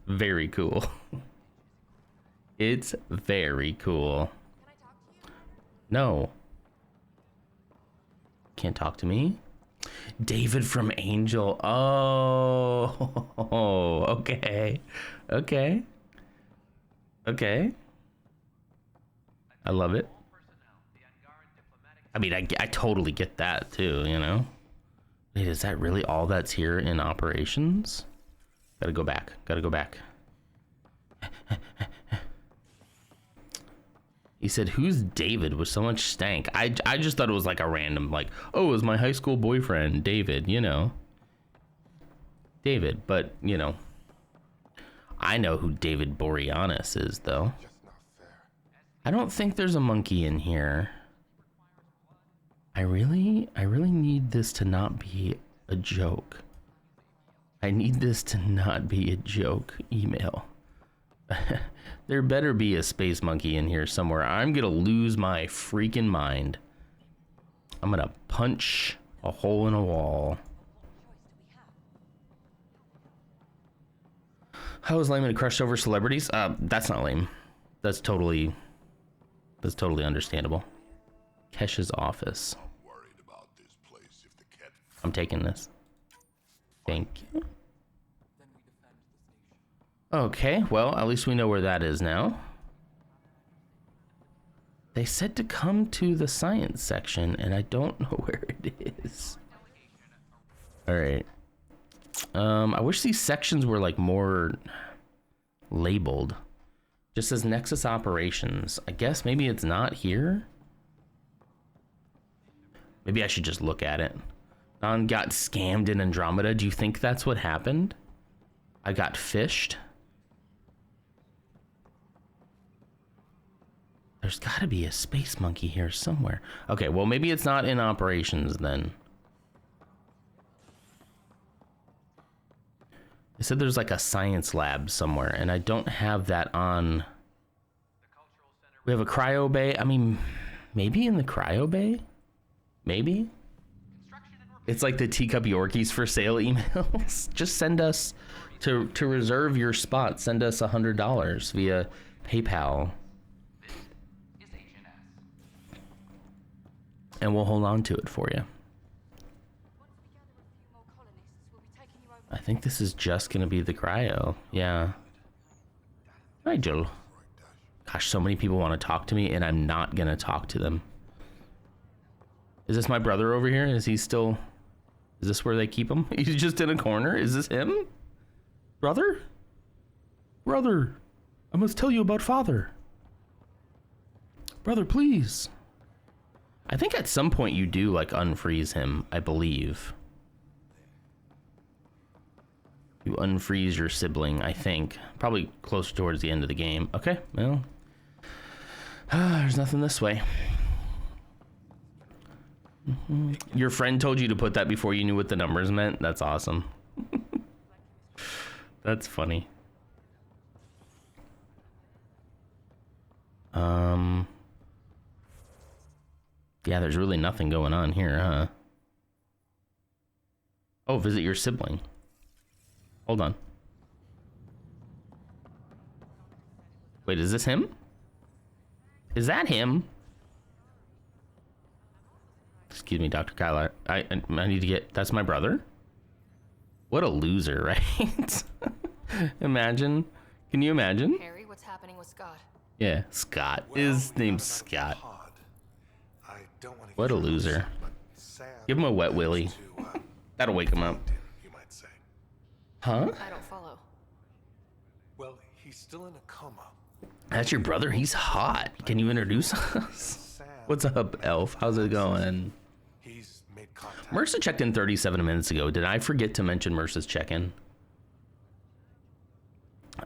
Very cool. It's very cool. No. Can't talk to me? David from Angel. Oh, okay. Okay. Okay. I love it. I mean, I totally get that too, you know? Wait, is that really all that's here in operations? Gotta go back. Gotta go back. He said, who's David with so much stank? I just thought it was like a random, like, oh, it was my high school boyfriend, David, you know. David, but, you know. I know who David Boreanaz is, though. I don't think there's a monkey in here. I really need this to not be a joke. I need this to not be a joke email. There better be a space monkey in here somewhere. I'm gonna lose my freaking mind. I'm gonna punch a hole in a wall. How is Layman crushed over celebrities? That's not lame. That's totally understandable. Kesh's office. I'm taking this. Thank you. Okay, well, at least we know where that is now. They said to come to the science section, and I don't know where it is. All right. I wish these sections were like more labeled. Just says Nexus Operations. I guess maybe it's not here. Maybe I should just look at it. Don got scammed in Andromeda. Do you think that's what happened? I got fished. There's got to be a space monkey here somewhere. Okay, well, maybe it's not in operations then. They said there's like a science lab somewhere, and I don't have that on. We have a cryo bay. I mean, maybe in the cryo bay? Maybe? It's like the Teacup Yorkies for sale emails. Just send us to reserve your spot. Send us $100 via PayPal. And we'll hold on to it for you. I think this is just going to be the cryo. Yeah. Nigel. Gosh, so many people want to talk to me, and I'm not going to talk to them. Is this my brother over here? Is he still... Is this where they keep him? He's just in a corner? Is this him? Brother? Brother, I must tell you about father. Brother, please. I think at some point you do, like, unfreeze him, I believe. You unfreeze your sibling, I think. Probably closer towards the end of the game. Okay, well. There's nothing this way. Your friend told you to put that before you knew what the numbers meant? That's awesome. That's funny. Yeah, there's really nothing going on here, huh? Oh, visit your sibling. Hold on. Wait, is this him? Is that him? Excuse me, Dr. Kyler. I need to get... That's my brother? What a loser, right? Imagine. Can you imagine? Harry, what's happening with Scott? Yeah, Scott. His name's Scott. What a loser. Give him a wet willy. That'll wake him up. Huh? I don't follow. Well, he's still in a coma. That's your brother? He's hot. Can you introduce us? What's up, Elf? How's it going? Mercer checked in 37 minutes ago. Did I forget to mention Mercer's check-in?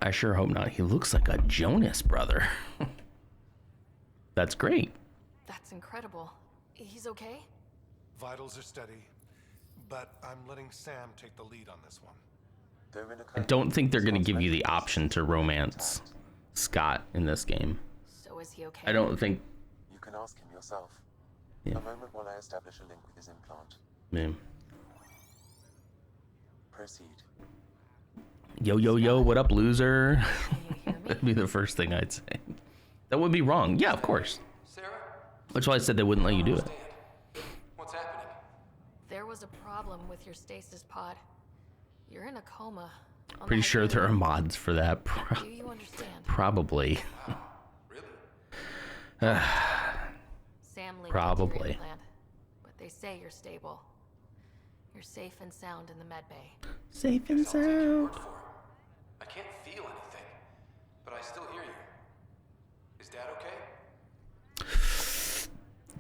I sure hope not. He looks like a Jonas brother. That's great. That's incredible. He's okay? Vitals are steady, but I'm letting Sam take the lead on this one. I don't think they're going to give you the option to romance Scott in this game. So is he okay? I don't think... You can ask him yourself. Yeah. A moment while I establish a link with his implant. Man. Proceed. Yo, yo, yo, what up, loser? That'd be the first thing I'd say. That would be wrong. Yeah, of course. Sarah? That's why I said they wouldn't let you do it. What's happening? There was a problem with your stasis pod. You're in a coma. Pretty sure there are mods for that. Do you understand? Probably. Wow. Really? Sam linked Probably. the treatment plant, but they say you're stable. You're safe and sound in the med bay. Safe and sound. I can't feel anything, but I still hear you. Is Dad okay?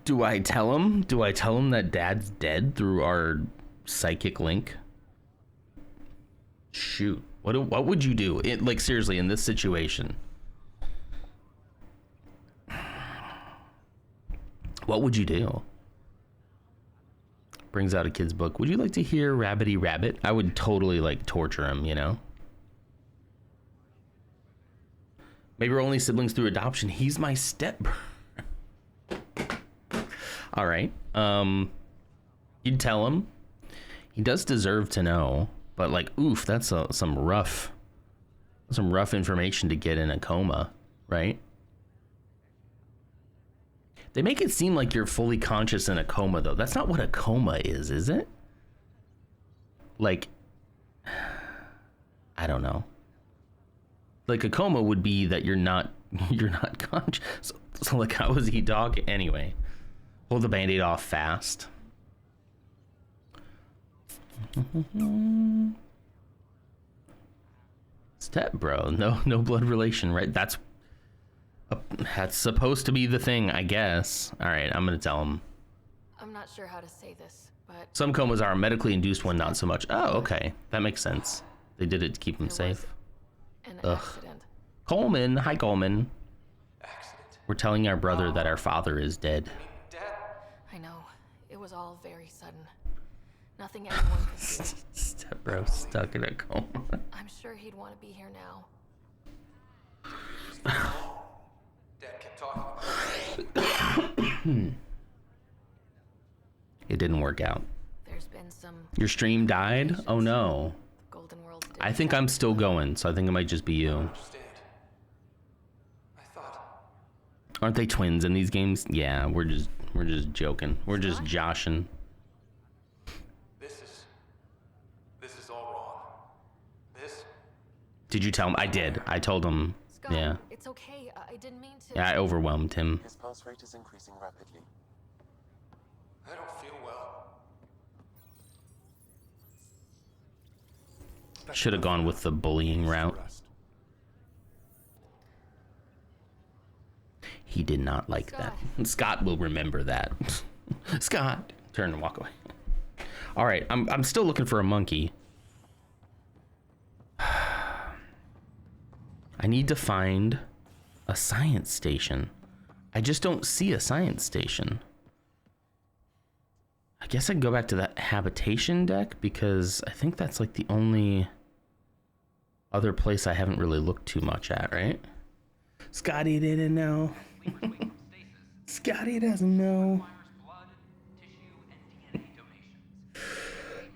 Do I tell him? Do I tell him that Dad's dead through our psychic link? Shoot. What would you do? Like, seriously, in this situation? What would you do? Brings out a kid's book. Would you like to hear Rabbity Rabbit? I would totally, like, torture him, you know? Maybe we're only siblings through adoption. He's my stepbrother. All right. You'd tell him. He does deserve to know. But, like, oof, that's some rough information to get in a coma, right? They make it seem like you're fully conscious in a coma, though. That's not what a coma is it? Like, I don't know. Like, a coma would be that you're not conscious. So like, how is he talking? Anyway, pull the Band-Aid off fast. Step bro, no blood relation, right? That's supposed to be the thing, I guess. All right, I'm gonna tell him. I'm not sure how to say this, but Some comas are a medically induced, one not so much. Oh, okay, that makes sense. They did it to keep him safe. an accident. Coleman, hi Coleman. We're telling our brother that our father is dead. Dad? I know. It was all very sudden. Nothing anyone could do. Stepbro stuck in a coma. I'm sure he'd want to be here now. Dad kept talking about it. It didn't work out. There's been some... Your stream died? Oh no. Golden World I think I'm still going, so I think it might just be you. Understand. I thought. Aren't they twins in these games? Yeah, we're just joking. We're just joshing. This is all wrong. This. Did you tell him? I did. I told him. Scott, Yeah. it's okay. I didn't mean to... Yeah, I overwhelmed him. His pulse rate is increasing rapidly. I don't feel well. Should have gone with the bullying route. He did not like that. Scott will remember that. Scott, turn and walk away. All right, I'm still looking for a monkey. I need to find a science station. I just don't see a science station. I guess I can go back to that habitation deck because I think that's like the only other place I haven't really looked too much at, right? Scotty didn't know. Scotty doesn't know.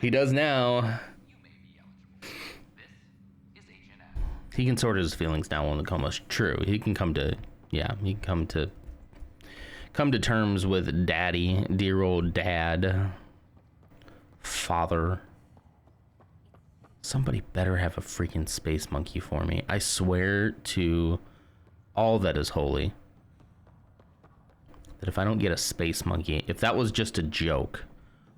He does now. He can sort his feelings now on the coma. True. He can come to, yeah, he can come to terms with daddy, dear old dad, father. Somebody better have a freaking space monkey for me. I swear to all that is holy that if I don't get a space monkey, if that was just a joke,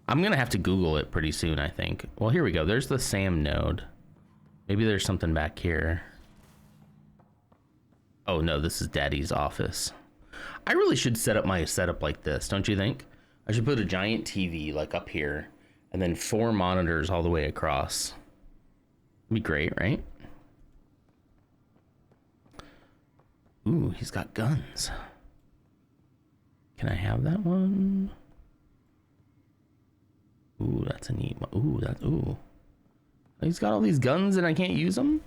I'm gonna have to Google it pretty soon, I think. Well, here we go. There's the Sam node. Maybe there's something back here. Oh no, this is Daddy's office. I really should set up my setup like this, don't you think? I should put a giant TV like up here and then 4 monitors all the way across. It'd be great, right? Ooh, he's got guns. Can I have that one? Ooh, that's a neat one. Ooh. He's got all these guns and I can't use them?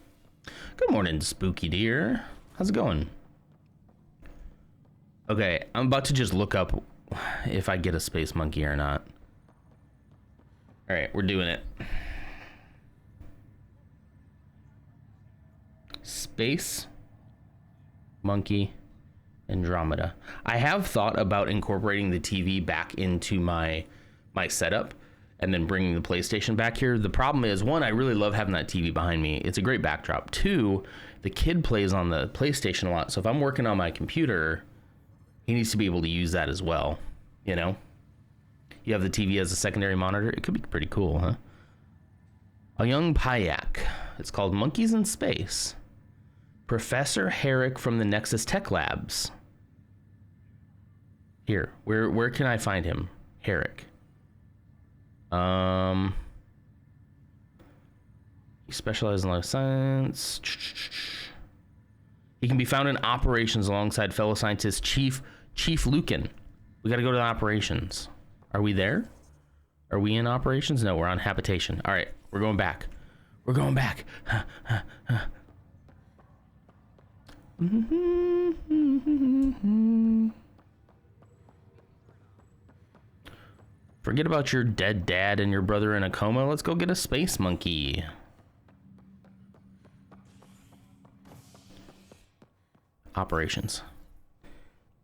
Good morning, spooky dear. How's it going? Okay, I'm about to just look up if I get a space monkey or not. All right, we're doing it. Space monkey Andromeda. I have thought about incorporating the TV back into my setup and then bringing the PlayStation back here. The problem is, 1, I really love having that TV behind me. It's a great backdrop. 2, the kid plays on the PlayStation a lot. So if I'm working on my computer, he needs to be able to use that as well. You know, you have the TV as a secondary monitor. It could be pretty cool, huh? A young Payak. It's called Monkeys in Space. Professor Herrick from the Nexus Tech Labs. Here, where can I find him? Herrick. He specializes in life science. He can be found in operations alongside fellow scientist Chief Lucan. We got to go to the operations. Are we there? Are we in operations? No, we're on habitation. All right, we're going back. We're going back. Forget about your dead dad and your brother in a coma. Let's go get a space monkey. Operations.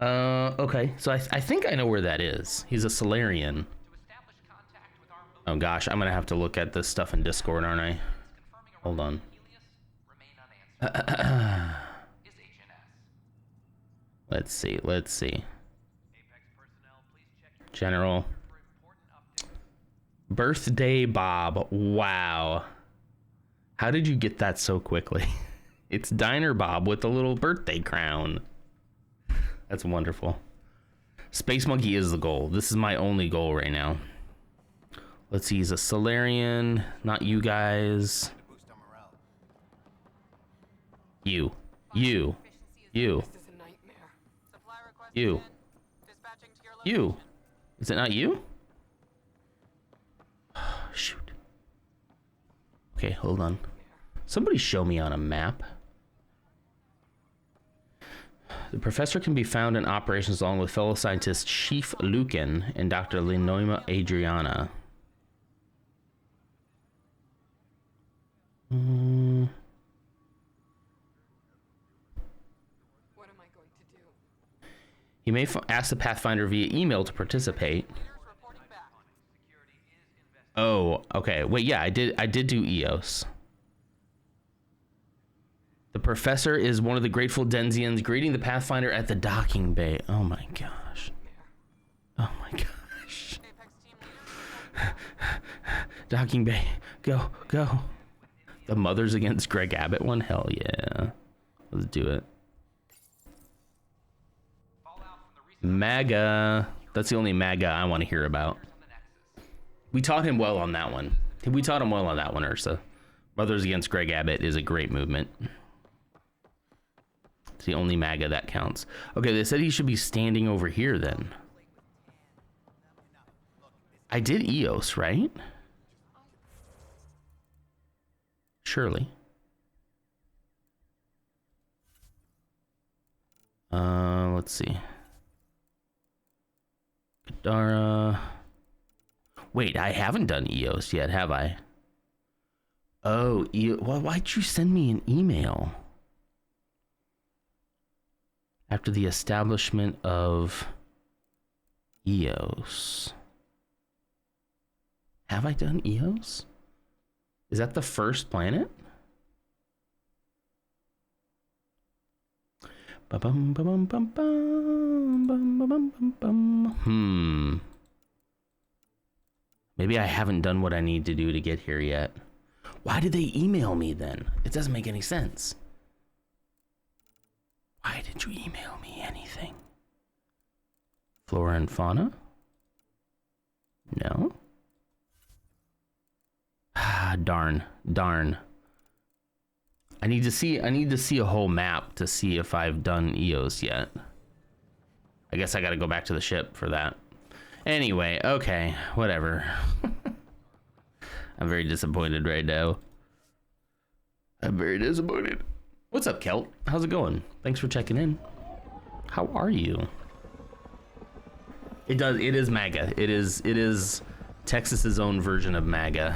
Okay, so I think I know where that is. He's a Solarian. Oh gosh, I'm gonna have to look at this stuff in Discord, aren't I? Hold on. Let's see. General. Birthday Bob. Wow. How did you get that so quickly? It's Diner Bob with a little birthday crown. That's wonderful. Space Monkey is the goal. This is my only goal right now. Let's see, he's a Solarian. Not you guys. You. You. You. Is it not you? Shoot. Okay, hold on. Somebody show me on a map. The professor can be found in operations along with fellow scientists Chief Lucan and Dr. Linoima Adriana. What am I going to do? You may ask the Pathfinder via email to participate. Oh, okay. Wait, yeah, I did do EOS. The professor is one of the grateful Denzians greeting the Pathfinder at the docking bay. Oh my gosh. Oh my gosh. Docking bay. Go, go. The Mothers Against Greg Abbott one? Hell yeah. Let's do it. MAGA. That's the only MAGA I want to hear about. We taught him well on that one. We taught him well on that one, Ursa. Mothers Against Greg Abbott is a great movement. It's the only MAGA that counts. Okay, they said he should be standing over here then. I did EOS, right? Surely. Let's see. Kadara. Wait, I haven't done EOS yet, have I? Oh, well, why'd you send me an email? After the establishment of EOS. Have I done EOS? Is that the first planet? Maybe I haven't done what I need to do to get here yet. Why did they email me then? It doesn't make any sense. Why did you email me anything? Flora and fauna? No. Ah, darn. I need to see a whole map to see if I've done EOS yet. I guess I gotta go back to the ship for that. Anyway, okay, whatever. I'm very disappointed right now. I'm very disappointed. What's up, Kelt? How's it going? Thanks for checking in. How are you? It is MAGA. It is Texas's own version of MAGA.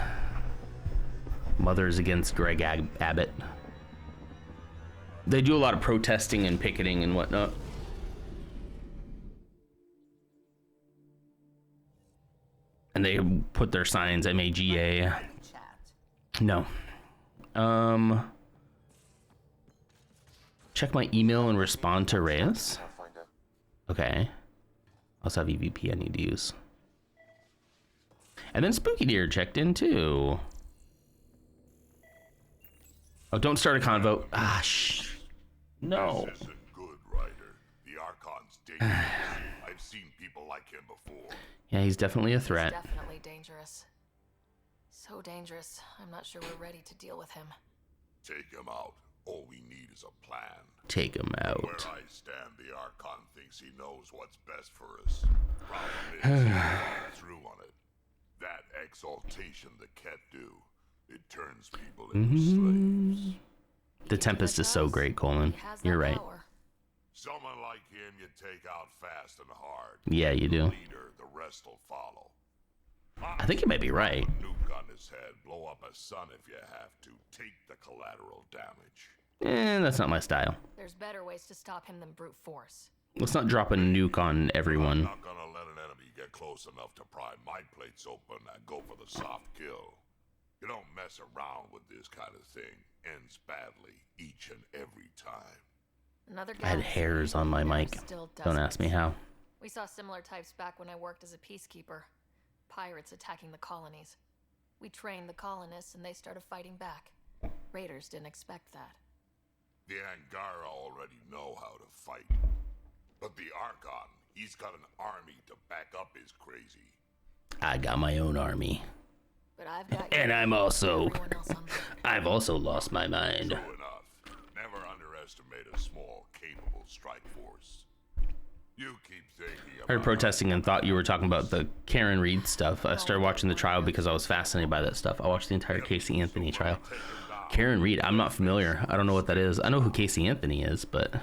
Mothers Against Greg Abbott. They do a lot of protesting and picketing and whatnot. And they put their signs, MAGA. No. Check my email and respond to Reyes. Okay. I also have EVP I need to use. And then Spooky Deer checked in too. Oh, don't start a convo. Ah, shh. No. This isn't good, Ryder. The Archon's dangerous. I've seen people like him before. Yeah, he's definitely a threat. He's definitely dangerous. So dangerous, I'm not sure we're ready to deal with him. Take him out. All we need is a plan. Take him out. Where I stand, the Archon thinks he knows what's best for us. Problem is, he's through on it. That exaltation the Ket do, it turns people into slaves. The Tempest is so great, Coleman. You're right. Someone like him you take out fast and hard. Yeah, you do. Leader, the rest will follow. I think you might be right. Nuke on his head, blow up a sun if you have to. Take the collateral damage. That's not my style. There's better ways to stop him than brute force. Let's not drop a nuke on everyone. I'm not gonna let an enemy get close enough to pry my plates open and go for the soft kill. You don't mess around with this kind of thing. Ends badly each and every time. I had hairs on my mic. Don't ask me how. We saw similar types back when I worked as a peacekeeper. Pirates attacking the colonies. We trained the colonists and they started fighting back. Raiders didn't expect that. The Angara already know how to fight. But the Archon, he's got an army to back up his crazy. I got my own army. But I've got and I've also lost my mind. True enough. Never underestimate a small, capable strike force. You keep thinking I heard protesting and thought you were talking about the Karen Reed stuff. I started watching the trial because I was fascinated by that stuff. I watched the entire Casey Anthony trial. Karen Reed, I'm not familiar. I don't know what that is. I know who Casey Anthony is, but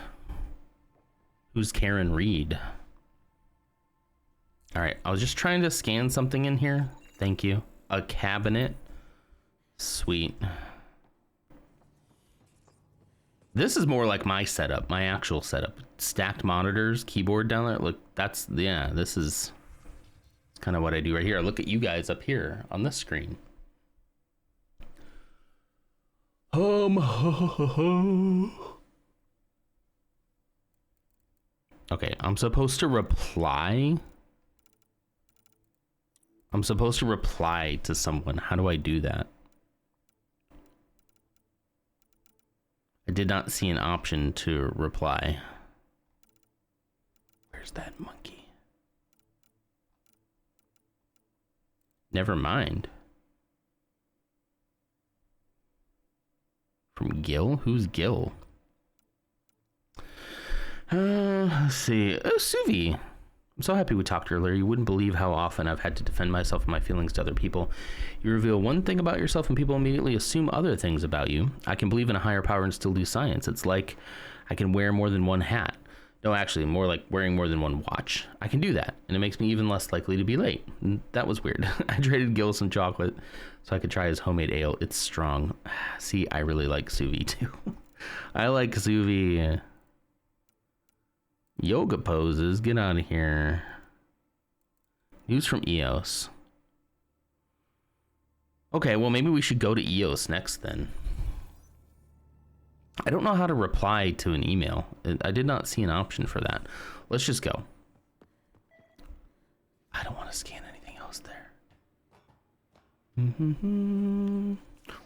who's Karen Reed? All right, I was just trying to scan something in here. Thank you. A cabinet. Sweet. This is more like my setup, my actual setup. Stacked monitors, keyboard down there. Look, that's, yeah, this is kind of what I do right here. Look at you guys up here on this screen. Okay, I'm supposed to reply. I'm supposed to reply to someone. How do I do that? I did not see an option to reply. Where's that monkey? Never mind. From Gil? Who's Gil? Let's see. Suvi. I'm so happy we talked earlier. You wouldn't believe how often I've had to defend myself and my feelings to other people. You reveal one thing about yourself and people immediately assume other things about you. I can believe in a higher power and still do science. It's like I can wear more than one hat. No, actually, more like wearing more than one watch. I can do that, and it makes me even less likely to be late. That was weird. I traded Gil some chocolate so I could try his homemade ale. It's strong. See, I really like Suvi too. I like Suvi. Yoga poses. Get out of here. News from EOS. Okay, well, maybe we should go to EOS next then. I don't know how to reply to an email. I did not see an option for that. Let's just go. I don't want to scan anything else there.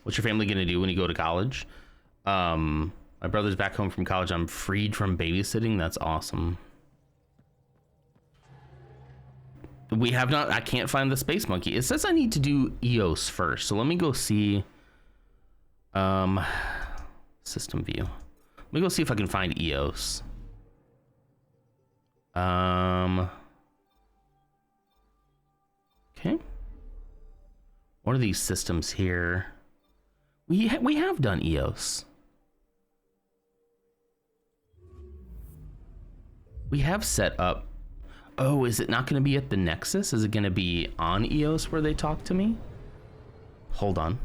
What's your family going to do when you go to college? My brother's back home from college. I'm freed from babysitting. That's awesome. We have not, I can't find the space monkey. It says I need to do EOS first. So let me go see, system view. Let me go see if I can find EOS. Okay. One of these systems here. We have done EOS. We have set up. Oh, is it not going to be at the Nexus? Is it going to be on EOS where they talk to me? Hold on.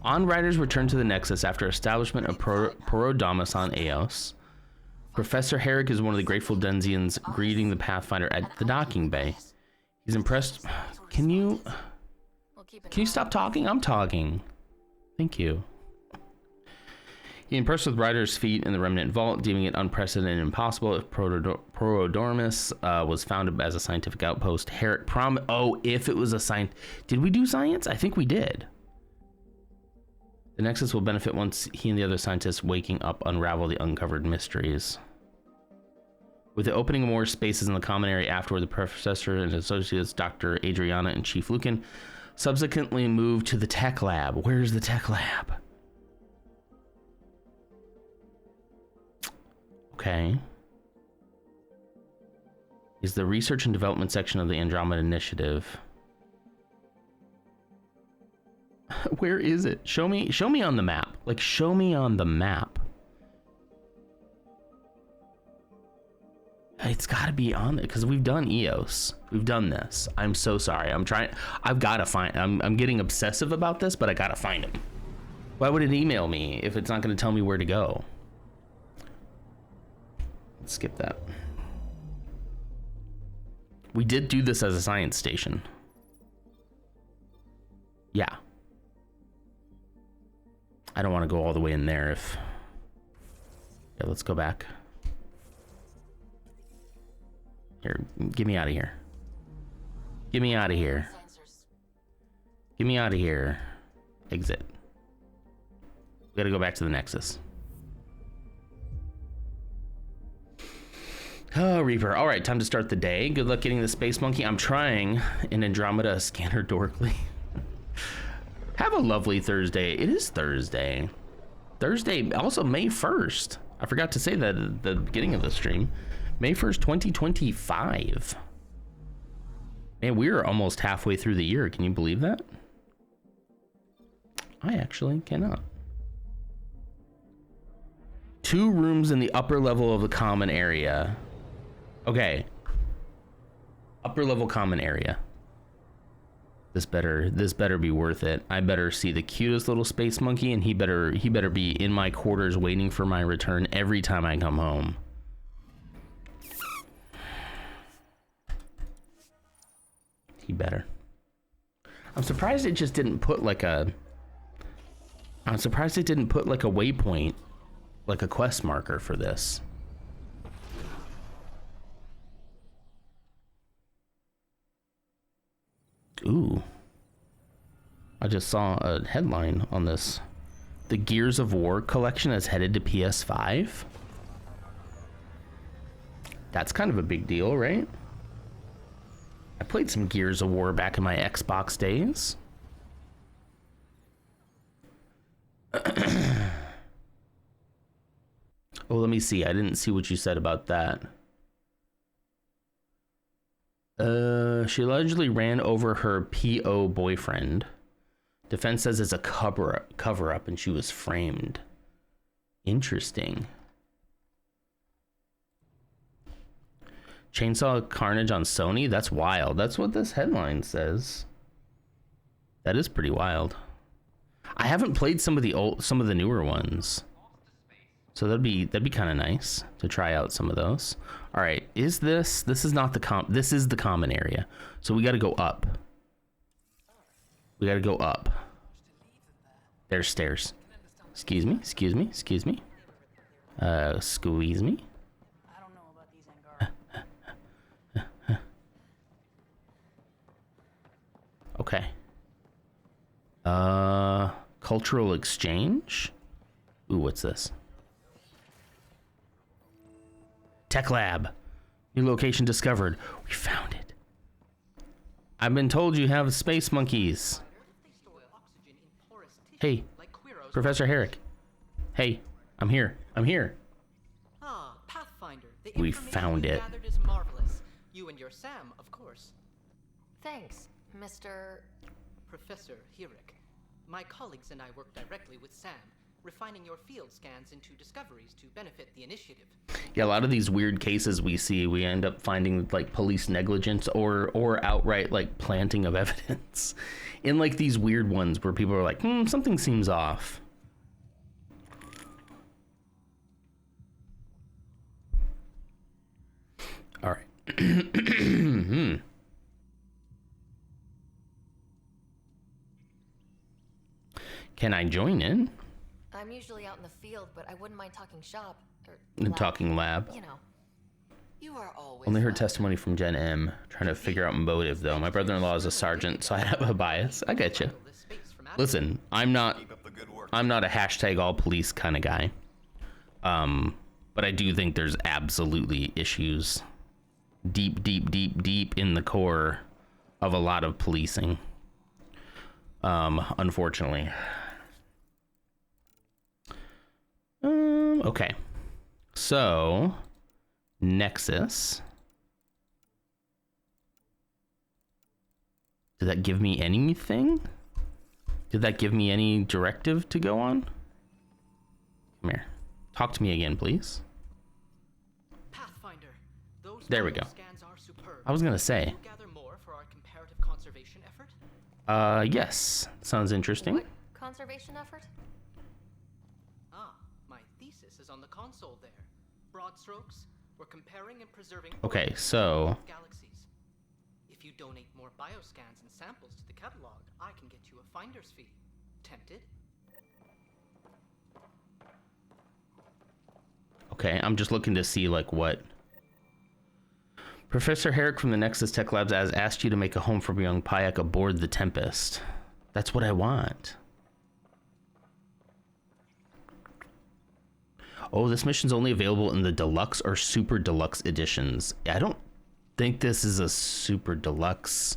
On Riders return to the Nexus after establishment of Porodamus on Eos. Professor Herrick is one of the grateful Denzians greeting the Pathfinder at the docking bay. He's impressed. Can you stop talking? I'm talking. Thank you. He impressed with Ryder's feat in the Remnant Vault, deeming it unprecedented and impossible if Prodormus was founded as a scientific outpost. Herrick if it was a science. Did we do science? I think we did. The Nexus will benefit once he and the other scientists waking up unravel the uncovered mysteries. With the opening of more spaces in the common area afterward, the professor and associates, Dr. Adriana and Chief Lucan, subsequently moved to the tech lab. Where's the tech lab? Okay. Is the research and development section of the Andromeda Initiative. Where is it? Show me on the map. Like, show me on the map. It's got to be on it because we've done EOS. We've done this. I'm so sorry. I've got to find. I'm getting obsessive about this, but I got to find him. Why would it email me if it's not going to tell me where to go? Let's skip that. We did do this as a science station. Yeah. I don't want to go all the way in there if... Yeah, let's go back. Here, get me out of here. Get me out of here. Get me out of here. Exit. We gotta go back to the Nexus. Oh, Reaper. All right, time to start the day. Good luck getting the space monkey. I'm trying in Andromeda, Scanner Dorkly. Have a lovely Thursday. It is Thursday. Thursday, also May 1st. I forgot to say that at the beginning of the stream. May 1st, 2025. Man, we're almost halfway through the year. Can you believe that? I actually cannot. 2 rooms in the upper level of the common area. Okay. Upper level common area. This better be worth it. I better see the cutest little space monkey, and he better be in my quarters waiting for my return every time I come home. He better. I'm surprised it just didn't put like a waypoint, like a quest marker for this. Ooh. I just saw a headline on this. The Gears of War collection is headed to PS5. That's kind of a big deal, right? I played some Gears of War back in my Xbox days. Oh, let me see. I didn't see what you said about that. She allegedly ran over her PO boyfriend. Defense says it's a cover up and she was framed. Interesting. Chainsaw Carnage on Sony? That's wild. That's what this headline says. That is pretty wild. I haven't played some of the newer ones. So that'd be kind of nice to try out some of those. All right, this is not the this is the common area. So we got to go up. We got to go up. There's stairs. Excuse me. Squeeze me. Okay. Cultural exchange? Ooh, what's this? Tech lab. New location discovered. We found it. I've been told you have space monkeys. Hey, Professor Herrick. Hey, I'm here. Ah, Pathfinder. The We information found you it. gathered is marvelous. You and your Sam, of course. Thanks, Mr. Professor Herrick. My colleagues and I work directly with Sam, refining your field scans into discoveries to benefit the initiative. Yeah, a lot of these weird cases we see, we end up finding like police negligence or outright like planting of evidence in like these weird ones where people are like, something seems off. All right. Can I join in? I'm usually out in the field, but I wouldn't mind talking shop or Talking lab. You know. You are always Only heard testimony from Gen M. Trying to figure out motive though. My brother-in-law is a sergeant, so I have a bias. I get you. Listen, I'm not a hashtag all police kind of guy. But I do think there's absolutely issues deep in the core of a lot of policing. Unfortunately. Okay. So, Nexus. Did that give me anything? Did that give me any directive to go on? Come here. Talk to me again, please. Pathfinder. Those There we go. scans are superb. I was gonna say. Will you gather more for our comparative conservation effort? Yes. Sounds interesting. What conservation effort? Ah, my thesis is on the console there. Broad strokes, we're comparing and preserving Okay, so galaxies. If you donate more bioscans and samples to the catalog, I can get you a finder's fee. Tempted? okay, I'm just looking to see like what Professor Herrick from the Nexus Tech Labs has asked you to make a home for young Payak aboard the Tempest. That's what I want. Oh, this mission's only available in the deluxe or super deluxe editions. I don't think this is a super deluxe.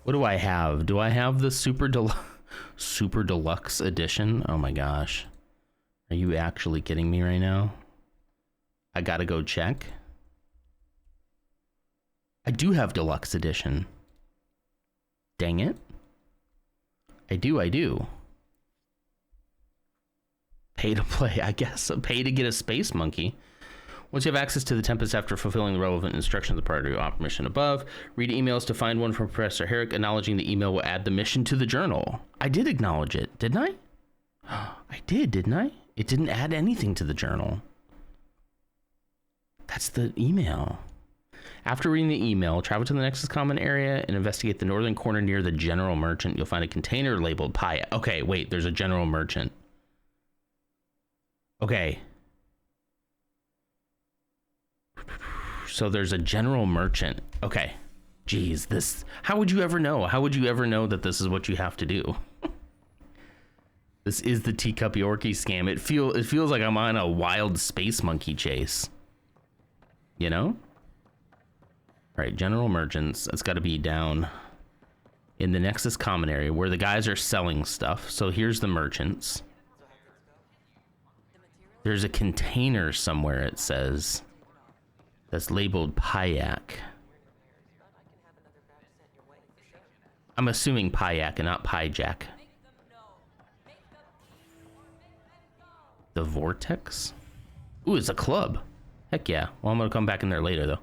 What do I have? Do I have the super deluxe? Super deluxe edition. Oh my gosh. Are you actually kidding me right now? I gotta go check. I do have deluxe edition. Dang it. I do. Pay to play, I guess. Pay to get a space monkey. Once you have access to the Tempest after fulfilling the relevant instructions prior to your op mission above, read emails to find one from Professor Herrick. Acknowledging the email will add the mission to the journal. I did acknowledge it, didn't I? I did, didn't I? It didn't add anything to the journal. That's the email. After reading the email, travel to the Nexus Common area and investigate the northern corner near the General Merchant. You'll find a container labeled Paya. Okay, wait, there's a General Merchant. Okay. So there's a General Merchant. Okay. Geez, this... How would you ever know? How would you ever know that this is what you have to do? This is the Teacup Yorkie scam. It feels like I'm on a wild space monkey chase. You know? All right, General Merchants. That's got to be down in the Nexus Common area where the guys are selling stuff. So here's the merchants. There's a container somewhere, it says, that's labeled Payak. I'm assuming Payak and not Pyjack. The Vortex? Ooh, it's a club. Heck yeah. Well, I'm gonna come back in there later, though.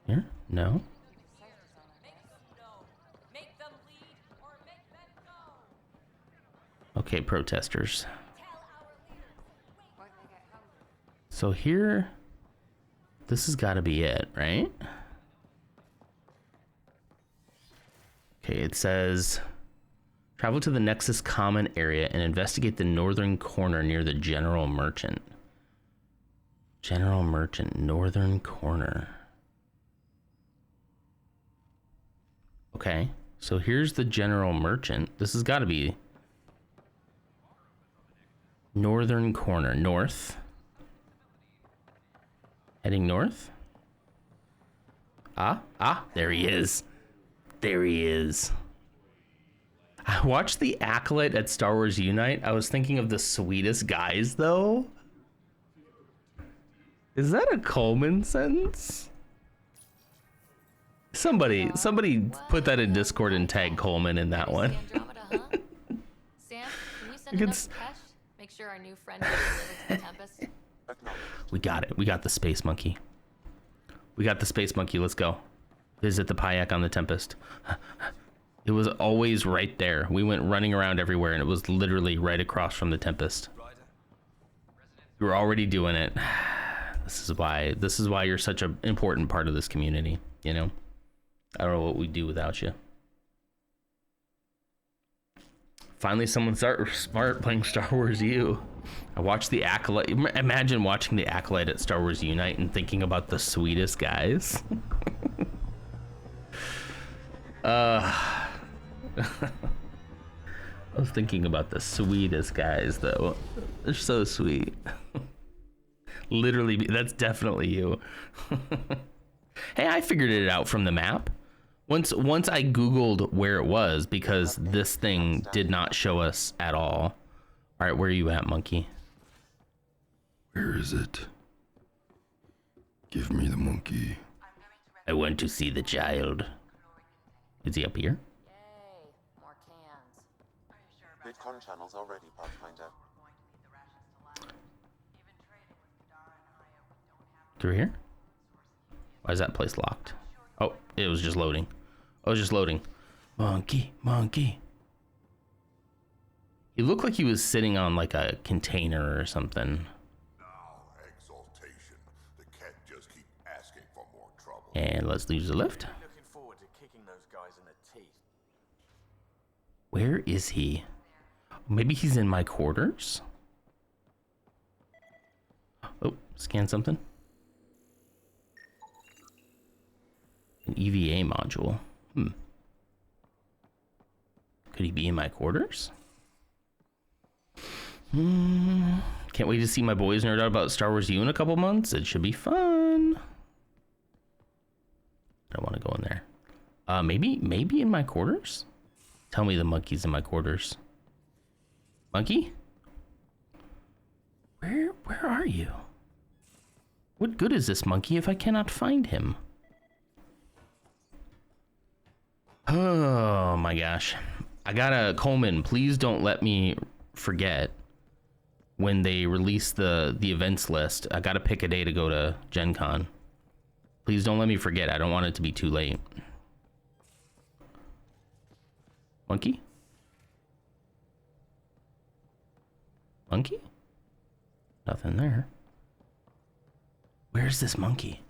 Here? No. Okay, protesters. So here, this has got to be it, right? Okay, it says, travel to the Nexus Common area and investigate the northern corner near the General Merchant. General Merchant, northern corner. Okay, so here's the General Merchant. This has got to be northern corner, north. Heading north? There he is. There he is. I watched the Acolyte at Star Wars Unite. I was thinking of the sweetest guys, though. Is that a Coleman sentence? Somebody put that in Discord and tag Coleman in that one. Andromeda, huh? Sam, can you send enough cash? Make sure our new friend gets delivered to the Tempest. We got it. We got the space monkey. We got the space monkey. Let's go. Visit the Payak on the Tempest. It was always right there. We went running around everywhere, and it was literally right across from the Tempest. We were already doing it. This is why you're such an important part of this community, you know? I don't know what we'd do without you. Finally, someone smart playing Star Wars U. I watched the Acolyte. Imagine watching the Acolyte at Star Wars Unite and thinking about the sweetest guys. I was thinking about the sweetest guys, though. They're so sweet. Literally, that's definitely you. Hey, I figured it out from the map. Once I Googled where it was, because this thing did not show us at all. All right, where are you at, monkey? Where is it? Give me the monkey. I want to see the child. Is he up here? Yay, more cans. Bitcoin channels already, Pathfinder. Through here? Why is that place locked? Oh, it was just loading. I was just loading. Monkey, monkey. He looked like he was sitting on like a container or something. Now, exaltation. The cat just keep asking for more trouble. And let's use the lift. Looking forward to kicking those guys in the teeth. Where is he? Maybe he's in my quarters? Oh, scan something. An EVA module. Could he be in my quarters? Can't wait to see my boys nerd out about Star Wars U in a couple months. It should be fun. I don't want to go in there. Maybe in my quarters? Tell me the monkey's in my quarters. Monkey? Where are you? What good is this monkey if I cannot find him? Oh my gosh. I gotta, Coleman, please don't let me forget when they release the events list. I gotta pick a day to go to Gen Con. Please don't let me forget. I don't want it to be too late. Monkey? Monkey? Nothing there. Where's this monkey?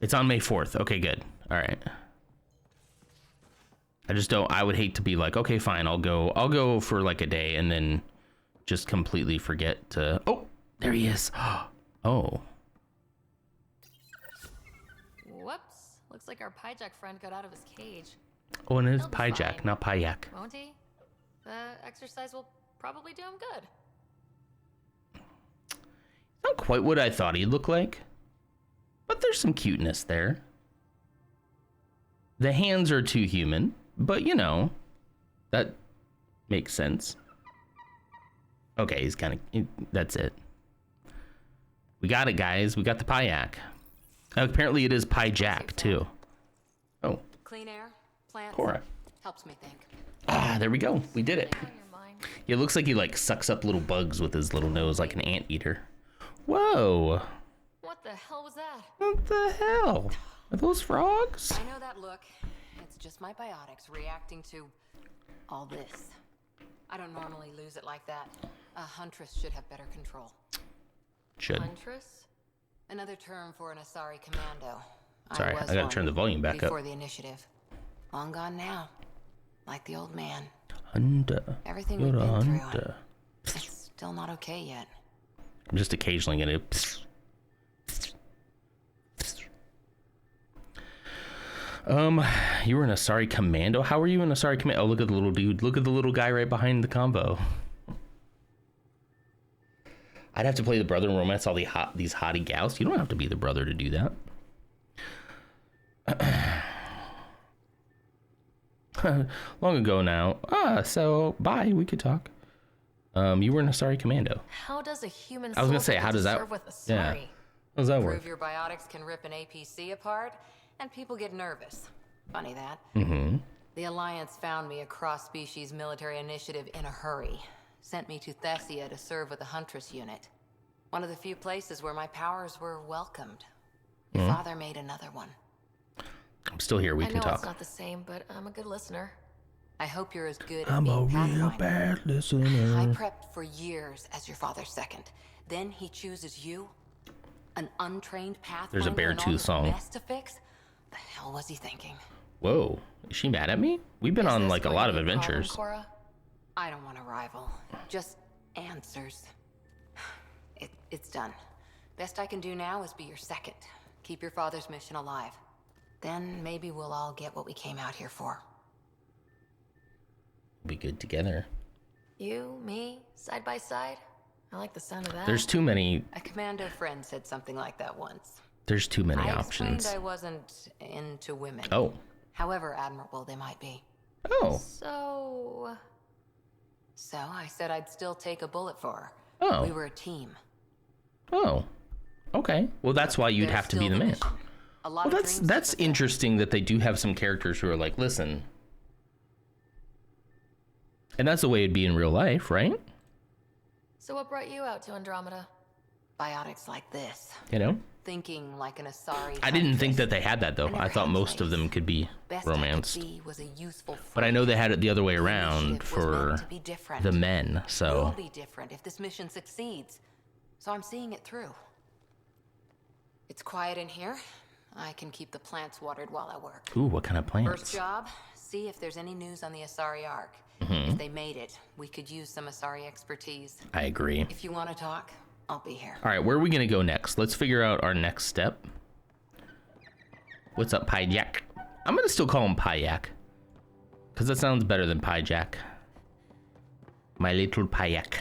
It's on May 4th. Okay, good. All right. I would hate to be like, okay, fine, I'll go for like a day and then just completely forget to, oh, there he is. Oh. Whoops. Looks like our Pyjack friend got out of his cage. Oh, and it's He'll be Pyjack, fine, not Payak. won't he? The exercise will probably do him good. Not quite what I thought he'd look like, but there's some cuteness there. The hands are too human, but you know, that makes sense. Okay, he's kind of, that's it. We got it, guys. We got the Payak. Apparently it is Pyjack too. Oh. Clean air, plants, Cora. helps me think. Ah, there we go. We did it. It looks like he like sucks up little bugs with his little nose like an anteater. Whoa. What the hell was that? What the hell? Are those frogs? I know that look. It's just my biotics reacting to all this. I don't normally lose it like that. A huntress should have better control. Should. Huntress? Another term for an Asari commando. Sorry, I gotta turn the volume back up. Before the initiative. Long gone now. Like the old man. Hunter. Everything You're we've a been through. hunter. It's still not okay yet. I'm just occasionally gonna. You were an Asari commando? How are you an Asari commando? Oh, look at the little dude. Look at the little guy right behind the combo. I'd have to play the brother and romance all these hottie gals. You don't have to be the brother to do that. Long ago now. So bye. We could talk. You were an Asari commando. How does a human I was gonna say, how does that? serve with Asari? Yeah. How does that work? Prove your biotics can rip an APC apart, and people get nervous. Funny that. Mm-hmm. The Alliance found me a cross-species military initiative in a hurry. Sent me to Thessia to serve with the Huntress unit. One of the few places where my powers were welcomed. Your father made another one. I'm still here. We can I know talk. it's not the same, but I'm a good listener. I hope you're as good I'm at a being real Pathfinder. bad listener. I prepped for years as your father's second. Then he chooses you, an untrained Pathfinder. There's a Beartooth song. Mess to fix? The hell was he thinking? Whoa, is she mad at me? We've been on like a lot of adventures. Cora? I don't want to rival. Just answers. It's done. Best I can do now is be your second. Keep your father's mission alive. Then maybe we'll all get what we came out here for. We'll be good together. You, me, side by side? I like the sound of that. There's too many. A commando friend said something like that once. There's too many I options. explained I wasn't into women. Oh. However admirable they might be. Oh. So I said I'd still take a bullet for her. Oh. We were a team. Oh. Okay. Well, that's why you'd There's have to be still the man. mission. A lot Well, of dreams that's to interesting that they do have some characters who are like, listen. And that's the way it'd be in real life, right? So what brought you out to Andromeda? Biotics like this. You know? Thinking like an Asari. I didn't think that they had that though. I thought most of them could be romanced. Was a useful But I know they had it the other way around Initiative was for meant to be different. the men, Will so. be different if this mission succeeds. So I'm seeing it through. It's quiet in here. I can keep the plants watered while I work. Ooh, what kind of plants? First job, see if there's any news on the Asari Ark. Mhm. If they made it, we could use some Asari expertise. I agree. If you want to talk, I'll be here. All right, where are we going to go next? Let's figure out our next step. What's up, Pyjack? I'm going to still call him Payak. Because that sounds better than Pyjack. My little Payak.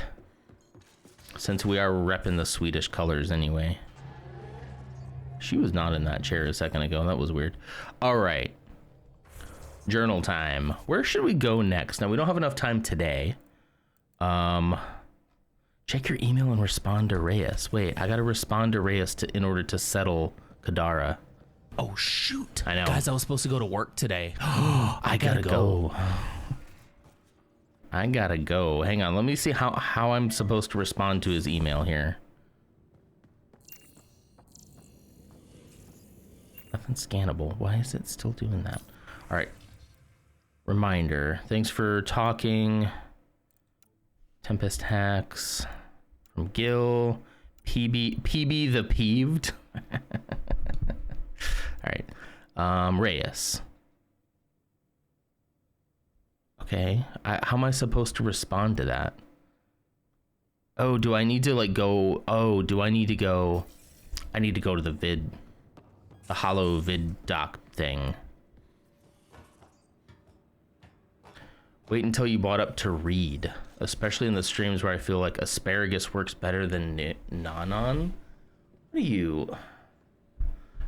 Since we are repping the Swedish colors anyway. She was not in that chair a second ago. That was weird. All right. Journal time. Where should we go next? Now, we don't have enough time today. Check your email and respond to Reyes. Wait, I gotta respond to Reyes in order to settle Kadara. Oh, shoot. I know. Guys, I was supposed to go to work today. I gotta go. I gotta go. Hang on, let me see how I'm supposed to respond to his email here. Nothing scannable. Why is it still doing that? All right. Reminder. Thanks for talking. Tempest hacks from Gil. PB the peeved. All right. Reyes. Okay. How am I supposed to respond to that? Oh, do I need to like go? Oh, do I need to go? I need to go to the hollow vid doc thing. Wait until you bought up to read, especially in the streams where I feel like asparagus works better than Nanon. What are you?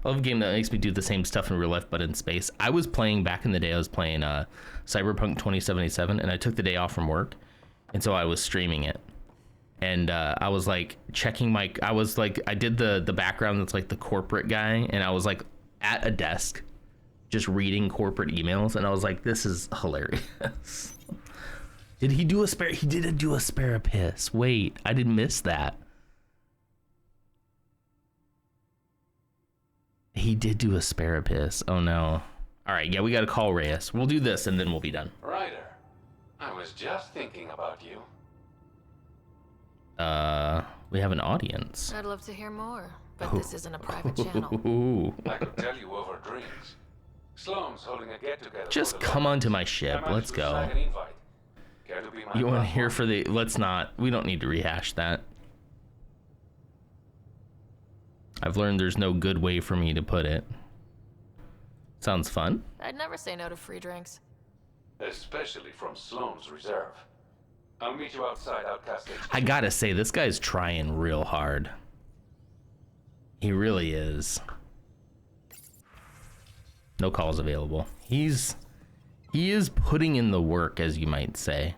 I love a game that makes me do the same stuff in real life but in space. I was playing back in the day. I was playing Cyberpunk 2077, and I took the day off from work, and so I was streaming it. And I was like checking I did the background that's like the corporate guy, and I was like at a desk just reading corporate emails, and I was like, this is hilarious. Did he do he did do asparagus. Wait, I didn't miss that. He did do asparagus. Oh no. All right, yeah, we got to call Reyes. We'll do this and then we'll be done. Ryder, I was just thinking about you. We have an audience. I'd love to hear more, but this isn't a private channel. I could tell you over drinks. Sloan's holding a get-together. Just come onto my ship. Let's go. You want to hear for the... Let's not... We don't need to rehash that. I've learned there's no good way for me to put it. Sounds fun. I'd never say no to free drinks. Especially from Sloan's Reserve. I'll meet you outside Outcast Station. I gotta say, this guy's trying real hard. He really is. No calls available. He is putting in the work, as you might say.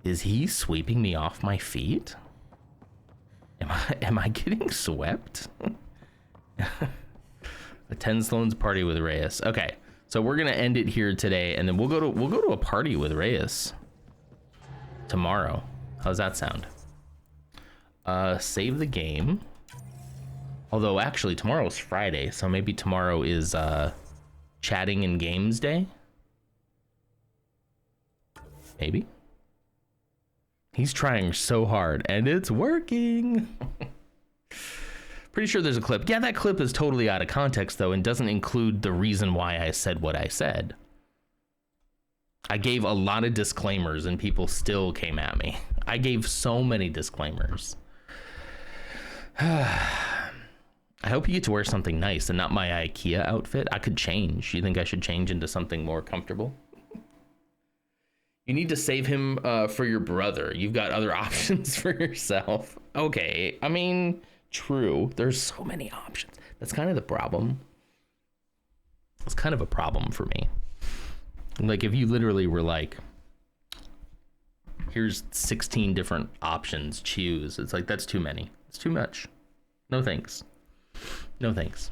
Is he sweeping me off my feet? Am I getting swept? Attend Sloan's party with Reyes. Okay, so we're gonna end it here today, and then we'll go to a party with Reyes tomorrow. How's that sound? Save the game. Although actually tomorrow's Friday, so maybe tomorrow is chatting and games day. Maybe. He's trying so hard and it's working. Pretty sure there's a clip. Yeah, that clip is totally out of context though and doesn't include the reason why I said what I said. I gave a lot of disclaimers and people still came at me. I gave so many disclaimers. I hope you get to wear something nice and not my IKEA outfit. I could change. You think I should change into something more comfortable? You need to save him for your brother. You've got other options for yourself. Okay, I mean, true. There's so many options. That's kind of the problem. It's kind of a problem for me. Like if you literally were like, here's 16 different options, choose. It's like, that's too many. It's too much. No thanks. No thanks.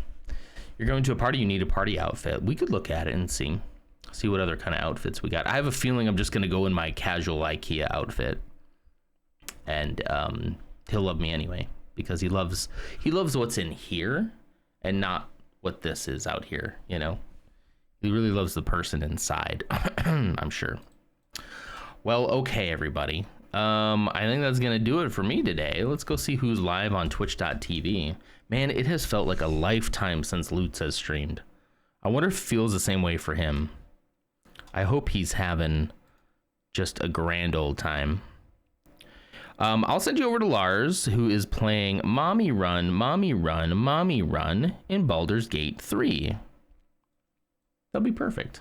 You're going to a party, you need a party outfit. We could look at it and see what other kind of outfits we got. I have a feeling I'm just going to go in my casual IKEA outfit. And he'll love me anyway because he loves what's in here and not what this is out here, you know. He really loves the person inside. I'm sure. Well, okay, everybody. I think that's gonna do it for me today. Let's go see who's live on twitch.tv. Man, it has felt like a lifetime since Lutz has streamed. I wonder if it feels the same way for him. I hope he's having just a grand old time. I'll send you over to Lars, who is playing Mommy Run, Mommy Run, Mommy Run in Baldur's Gate 3. That'll be perfect.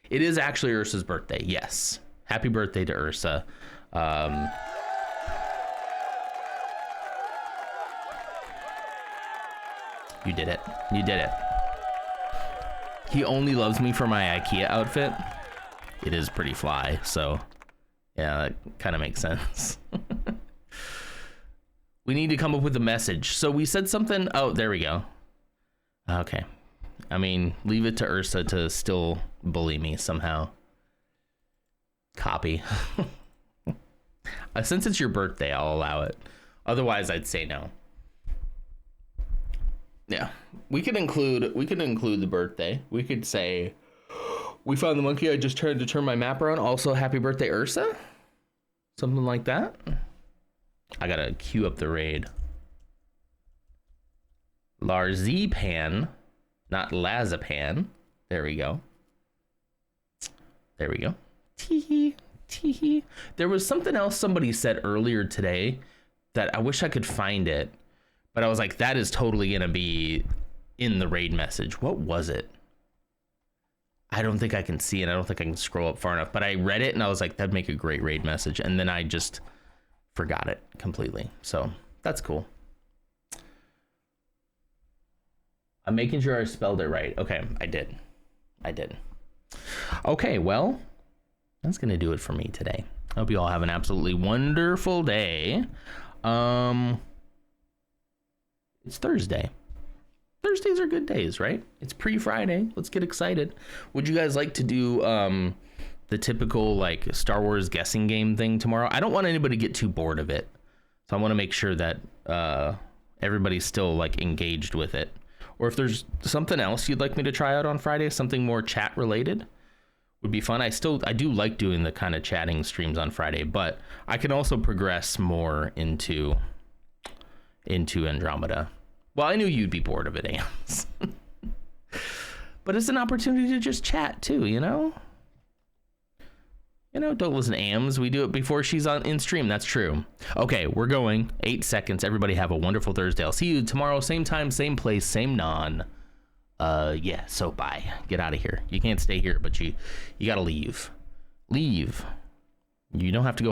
It is actually Ursa's birthday, yes. Happy birthday to Ursa. You did it. You did it. He only loves me for my IKEA outfit. It is pretty fly, so yeah, that kind of makes sense. We need to come up with a message. So we said something. Oh, there we go. Okay. I mean, leave it to Ursa to still bully me somehow. Copy. Since it's your birthday, I'll allow it. Otherwise, I'd say no. Yeah, we could include the birthday. We could say, we found the monkey. I just tried to turn my map around. Also, happy birthday, Ursa. Something like that. I gotta queue up the raid. Larzipan, not Lazapan. There we go. There we go. Teehee, teehee. There was something else somebody said earlier today that I wish I could find it, but I was like, that is totally gonna be in the raid message. What was it? I don't think I can see it. I don't think I can scroll up far enough, but I read it and I was like, that'd make a great raid message. And then I just forgot it completely. So that's cool. I'm making sure I spelled it right. Okay, I did. Okay, well, that's gonna do it for me today. I hope you all have an absolutely wonderful day. It's Thursday. Thursdays are good days, right? It's pre-Friday. Let's get excited. Would you guys like to do the typical like Star Wars guessing game thing tomorrow? I don't want anybody to get too bored of it, so I want to make sure that everybody's still like engaged with it. Or if there's something else you'd like me to try out on Friday, something more chat related, would be fun. I do like doing the kind of chatting streams on Friday, but I can also progress more into Andromeda. Well, I knew you'd be bored of it, Ams. But it's an opportunity to just chat too, you know? Don't listen to Ams. We do it before she's in stream. That's true. Okay, we're going. 8 seconds. Everybody have a wonderful Thursday. I'll see you tomorrow, same time, same place, same non. Yeah, so bye. Get out of here. You can't stay here, but you gotta leave. Leave. You don't have to go